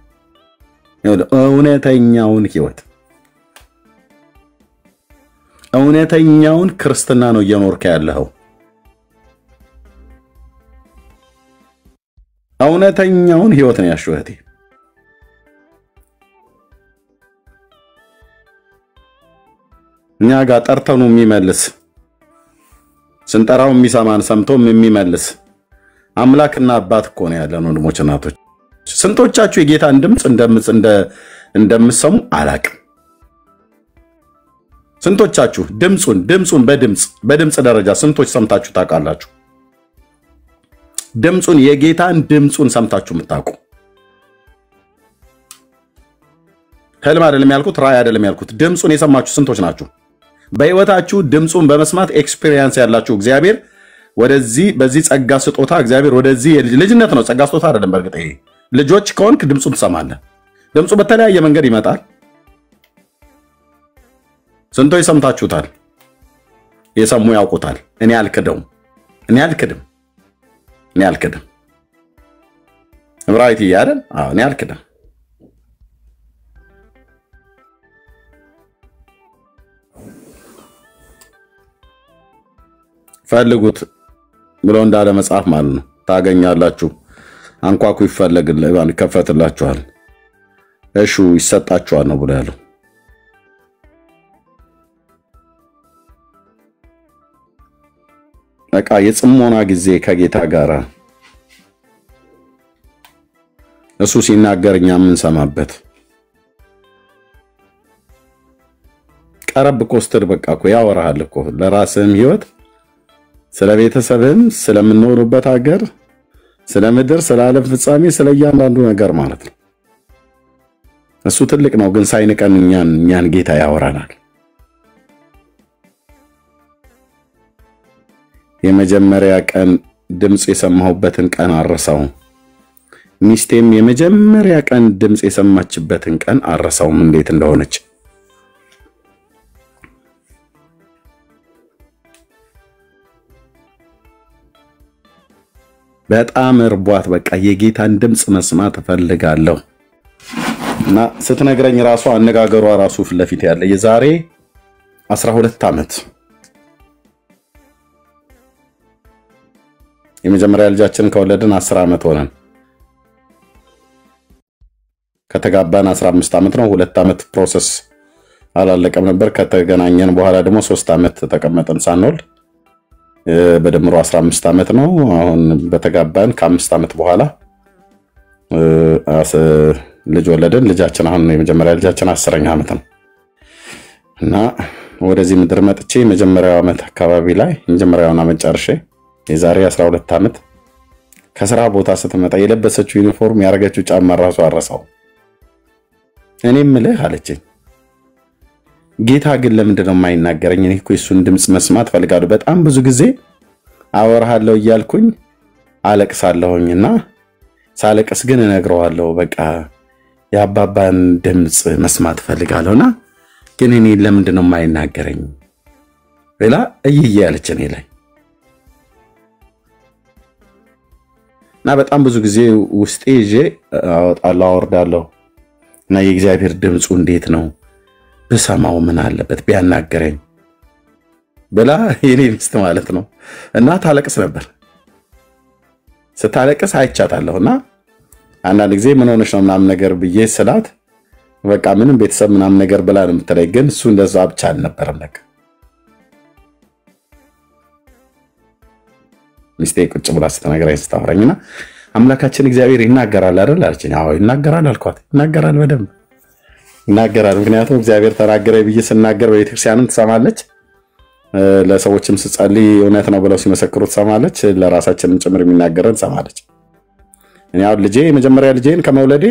እውነተኛውን ህይወት እውነተኛውን ክርስትና ነው እየኖርክ ያለው እውነተኛውን ህይወት ነው ያሽወቴ እኛ ጋር ጠርተኑ የሚመልስ ስንጠራው የሚሰማን ሰምቶም የሚመልስ አምላክና አባት እኮ ነው ያለን ወንድሞች እናቶች ስንቶቻችሁ የጌታን ድምጽ እንደምትሰሙ አላቅም ስንቶቻችሁ ድምጹን በድምጽ ደረጃ ስንቶች ሰምታችሁ ታውቃላችሁ ድምጹን የጌታን ድምጹን ሰምታችሁ ምታውቁ ህልም አይደለም ያልኩት ራእይ አይደለም ያልኩት ድምጹን የሰማችሁ ስንቶች ናችሁ በህይወታችሁ ድምጹን በመስማት ኤክስፒሪየንስ ያላችሁ እግዚአብሔር ወደዚህ በዚህ ጸጋ ስጦታ እግዚአብሔር ወደዚህ ልጅነት ነው ጸጋ ስጦታ አይደለም በርግጥ ይሄ ልጆች ከሆንክ ድምጹን ትሰማለህ ድምጹ በተለያየ መንገድ ይመጣል ስንቶች ሰምታችሁታል? የሰሙ ያውቁታል። እኔ አልክድም። ዕብራዊት አይደል? አዎ እኔ አልክድም። ፈልጉት ብሎ እንዳለ መጽሐፍ ማለት ነው። ታገኛላችሁ። አንኳኩ ይከፈትላችኋል። እሹ ይሰጣችኋል ነው ብሎ ያለው። በቃ የጽሞና ጊዜ ከጌታ ጋር እሱ ሲናገር እኛ የምንሰማበት ቀረብ ኮስተር በቃ እኮ ያወራሃል እኮ ለራስህም ህይወት፣ ስለ ቤተሰብህም፣ ስለምንኖርበት ሀገር፣ ስለ ምድር፣ ስለ ዓለም ፍጻሜ፣ ስለ እያንዳንዱ ነገር ማለት ነው። እሱ ትልቅ ነው፣ ግን ሳይንቀን እኛን ጌታ ያወራናል። የመጀመሪያ ቀን ድምጽ የሰማሁበትን ቀን አረሳውም። ሚስቴም የመጀመሪያ ቀን ድምጽ የሰማችበትን ቀን አረሳውም እንዴት እንደሆነች። በጣም እርቧት በቃ የጌታን ድምጽ መስማት እፈልጋለሁ እና ስትነግረኝ ራሱ አነጋገሯ ራሱ ፊት ለፊት ያለ የዛሬ 12 ዓመት የመጀመሪያ ልጃችን ከወለድን 10 ዓመት ሆነን ከተጋባን 15 ዓመት ነው። 2 ዓመት ፕሮሰስ አላለቀም ነበር። ከተገናኘን በኋላ ደግሞ 3 ዓመት ተቀመጠን ሳንወልድ በደምሮ 15 ዓመት ነው። አሁን በተጋባን ከ5 ዓመት በኋላ ልጅ ወለድን። ልጃችን አሁን የመጀመሪያ ልጃችን 10ኛ ዓመት ነው እና ወደዚህ ምድር መጥቼ የመጀመሪያው ዓመት አካባቢ ላይ የመጀመሪያውን ዓመት ጨርሼ የዛሬ 12 ዓመት ከስራ ቦታ ስትመጣ የለበሰችው ዩኒፎርም ያረጋችው ጫማ ራሱ አረሳው። እኔም ምልህ አለችኝ፣ ጌታ ግን ለምንድን ነው የማይናገረኝ? እኔ እኮ የሱን ድምጽ መስማት ፈልጋለሁ። በጣም ብዙ ጊዜ አወራሃለሁ እያልኩኝ አለቅሳለሁኝና ሳለቅስ ግን እነግረዋለሁ በቃ የአባባን ድምጽ መስማት ፈልጋለሁና ግን እኔ ለምንድን ነው የማይናገረኝ ብላ እያለች እኔ ላይ እና በጣም ብዙ ጊዜ ውስጤ ይዤ አወጣለሁ አወርዳለሁ እና የእግዚአብሔር ድምጹ እንዴት ነው በሰማው ምን አለበት ቢያናገረኝ ብላ የኔ ሚስት ማለት ነው እና ታለቅስ ነበር። ስታለቅስ አይቻታለሁና አንዳንድ ጊዜ ምን ሆነሽ ነው ምናምን ነገር ብዬ ስላት በቃ ምንም ቤተሰብ ምናምን ነገር ብላ ነው የምትለኝ። ግን እሱ እንደዛ ብቻ አልነበረም። ለካ ሚስቴ ቁጭ ብላ ስትነግረኝ ስታወራኝና አምላካችን እግዚአብሔር ይናገራል አይደል አለችኝ። አዎ ይናገራል አልኳት። ይናገራል፣ በደንብ ይናገራል። ምክንያቱም እግዚአብሔር ተናገረኝ ብዬ ስናገር በቤተክርስቲያንም ትሰማለች፣ ለሰዎችም ስጸልይ እውነት ነው ብለው ሲመሰክሩ ትሰማለች፣ ለራሳችንም ጭምር የሚናገረን ትሰማለች። እኔ አሁን ልጄ የመጀመሪያ ልጄን ከመውለዴ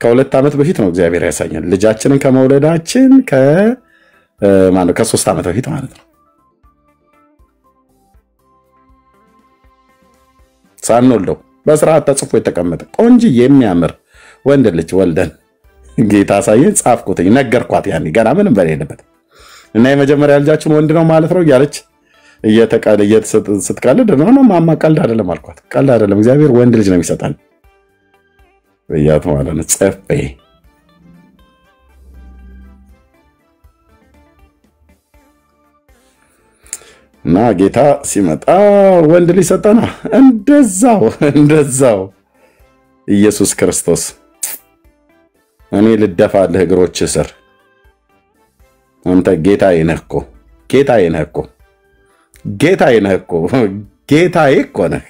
ከ2 ዓመት በፊት ነው እግዚአብሔር ያሳኛል። ልጃችንን ከመውለዳችን ከ3 ዓመት በፊት ማለት ነው። ሳንወልደው በስርዓት ተጽፎ የተቀመጠ ቆንጆ የሚያምር ወንድ ልጅ ወልደን ጌታ ሳይን ጻፍኩትኝ፣ ነገርኳት ያኔ ገና ምንም በሌለበት እና የመጀመሪያ ልጃችን ወንድ ነው ማለት ነው እያለች ስትቀልድ ነው ማማ ቀልድ አይደለም አልኳት። ቀልድ አይደለም፣ እግዚአብሔር ወንድ ልጅ ነው የሚሰጣን በያት ማለት ነው። ጽፌ እና ጌታ ሲመጣ ወንድ ልጅ ሰጠና እንደዛው ኢየሱስ ክርስቶስ እኔ ልደፋልህ እግሮች ስር አንተ ጌታዬ ነህ እኮ ጌታዬ እኮ ነህ።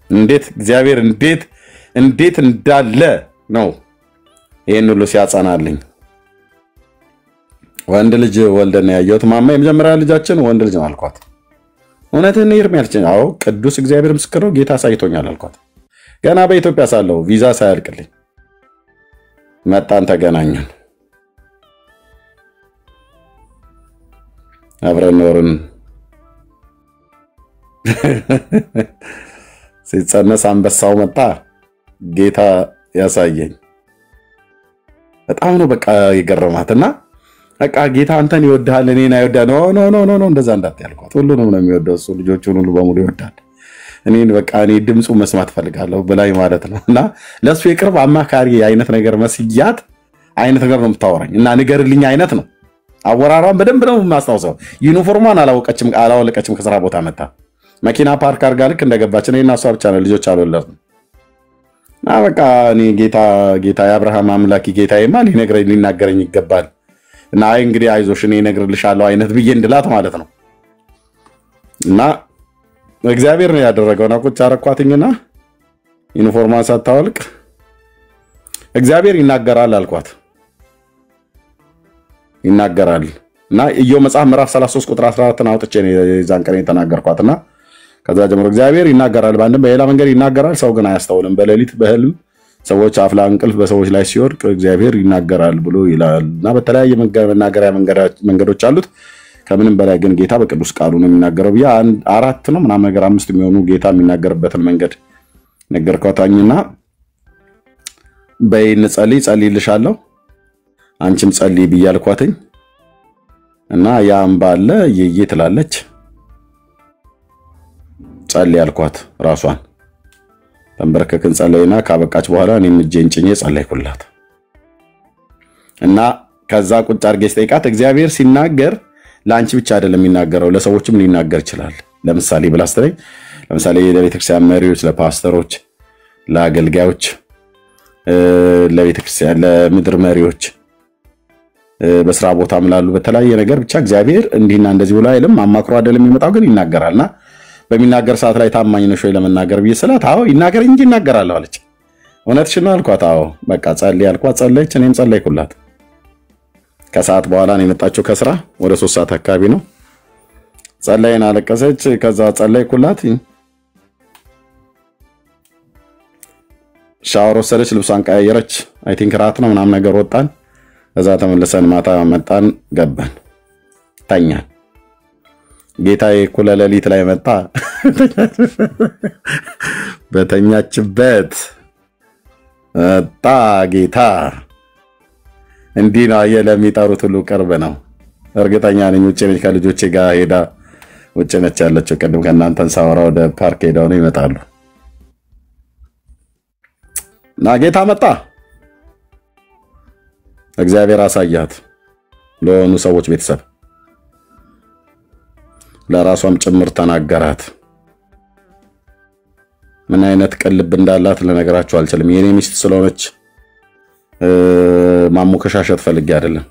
እንዴት እግዚአብሔር እንዴት እንዳለ ነው ይሄን ሁሉ ሲያጸናልኝ። ወንድ ልጅ ወልደን ያየሁት ማማ የመጀመሪያ ልጃችን ወንድ ልጅ ነው አልኳት። እውነትህን ነው ይርም ያልችኝ? አዎ ቅዱስ እግዚአብሔር ምስክር ነው፣ ጌታ ሳይቶኛል አልኳት። ገና በኢትዮጵያ ሳለሁ ቪዛ ሳያልቅልኝ መጣን፣ ተገናኘን፣ አብረን ኖርን። ሲጸነስ አንበሳው መጣ፣ ጌታ ያሳየኝ በጣም ነው በቃ የገረማትና በቃ ጌታ አንተን ይወድሃል እኔን አይወድሃል ኖ እንደዛ እንዳትያልኳት ሁሉንም ነው የሚወደው እሱ ልጆቹን ሁሉ በሙሉ ይወዳል እኔን በቃ እኔ ድምፁ መስማት ፈልጋለሁ ብላኝ ማለት ነውና ለሱ የቅርብ አማካሪ አይነት ነገር መስያት አይነት ነገር ነው የምታወራኝ እና ንገርልኝ አይነት ነው አወራራን በደንብ ነው ማስታውሰው ዩኒፎርሟን አላወለቀችም ከስራ ቦታ መጣ መኪና ፓርክ አርጋ ልክ እንደገባች እኔና እሷ ብቻ ነው ልጆች አልወለድንም እና በቃ እኔ ጌታ የአብርሃም አምላክ ጌታዬማ ሊናገረኝ ይገባል እና አይ እንግዲህ አይዞሽ እኔ እነግርልሻለሁ አይነት ብዬ እንድላት ማለት ነው እና እግዚአብሔር ነው ያደረገውና ቁጭ አረኳትኝና ዩኒፎርሟን ሳታወልቅ እግዚአብሔር ይናገራል አልኳት ይናገራል እና ኢዮብ መጽሐፍ ምዕራፍ 33 ቁጥር 14 አውጥቼ ነው የዛን ቀን የተናገርኳትና ከዛ ጀምሮ እግዚአብሔር ይናገራል በአንድም በሌላ መንገድ ይናገራል ሰው ግን አያስተውልም በሌሊት በህልም ሰዎች አፍላ እንቅልፍ በሰዎች ላይ ሲወድቅ እግዚአብሔር ይናገራል ብሎ ይላልና በተለያየ መናገሪያ መንገዶች አሉት ከምንም በላይ ግን ጌታ በቅዱስ ቃሉ ነው የሚናገረው ያ አራት ነው ምናምን ነገር አምስት የሚሆኑ ጌታ የሚናገርበትን መንገድ ነገርኳታኝና በይን ጸልይልሻለሁ አንቺም ጸልይ ብያልኳትኝ እና ያም ባለ ይይ ትላለች ጸልይ ያልኳት ራሷን ተንበረከከን ጸለይና ካበቃች በኋላ እኔም እጄን ጭኜ ጸለይኩላት እና ከዛ ቁጭ አርጌ ስጠይቃት እግዚአብሔር ሲናገር ላንቺ ብቻ አይደለም የሚናገረው ለሰዎችም ሊናገር ይችላል ለምሳሌ ብላስተለኝ ለምሳሌ ለቤተክርስቲያን መሪዎች ለፓስተሮች ለአገልጋዮች ለቤተክርስቲያን ለምድር መሪዎች በስራ ቦታም ላሉ በተለያየ ነገር ብቻ እግዚአብሔር እንዲህና እንደዚህ ብሎ አይልም አማክሮ አይደለም የሚመጣው ግን ይናገራልና በሚናገር ሰዓት ላይ ታማኝ ነሽ ወይ ለመናገር ብዬስላት አዎ ይናገር እንጂ ይናገራለሁ አለች እውነትሽን ነው አልኳት አዎ በቃ ጸልይ አልኳት ጸለየች እኔም ጸለይኩላት ከሰዓት በኋላ ነው የመጣችው ከስራ ወደ 3 ሰዓት አካባቢ ነው ጸለይና አለቀሰች ከዛ ጸለይኩላት ሻወር ወሰደች ልብሷን ቀያየረች አይ ቲንክ ራት ነው ምናምን ነገር ወጣን ከዛ ተመለሰን ማታ መጣን ገባን ተኛን ጌታዬ እኩለ ሌሊት ላይ መጣ በተኛችበት ጌታ እንዲህ ነው ለሚጠሩት ሁሉ ቅርብ ነው እርግጠኛ ነኝ ውጭ ነኝ ከልጆቼ ጋር ሄዳ ውጭ ነች ያለችው ቀደም ከእናንተን ሳወራ ወደ ፓርክ ሄዳው ነው ይመጣሉ እና ጌታ መጣ እግዚአብሔር አሳያት ለሆኑ ሰዎች ቤተሰብ ለራሷም ጭምር ተናገራት ምን አይነት ቀልብ እንዳላት ለነገራችሁ አልችልም የኔ ሚስት ስለሆነች ማሙከሻሸት ፈልጌ አይደለም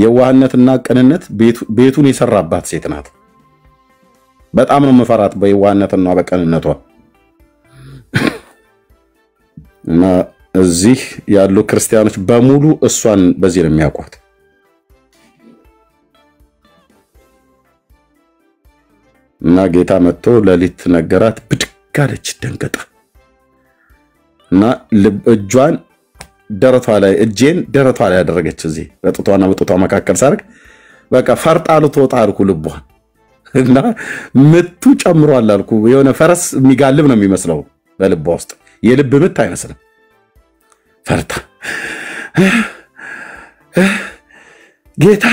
የዋህነትና ቅንነት ቤቱን የሰራባት ሴት ናት በጣም ነው መፈራት በየዋህነትና በቅንነቷ እና እዚህ ያሉ ክርስቲያኖች በሙሉ እሷን በዚህ ነው የሚያውቁት እና ጌታ መጥቶ ለሊት ነገራት ብድጋለች ደንገጣ እና እጇን እጄን ደረቷ ላይ ያደረገች እዚህ በጥቷና በጥቷ መካከል ሳርክ በቃ ፈርጣሉ ተወጣልኩ ልቧን እና ምቱ ጨምሯል አልኩ የሆነ ፈረስ የሚጋልብ ነው የሚመስለው በልቧ ውስጥ የልብ ምት አይመስልም ፈርታ ጌታ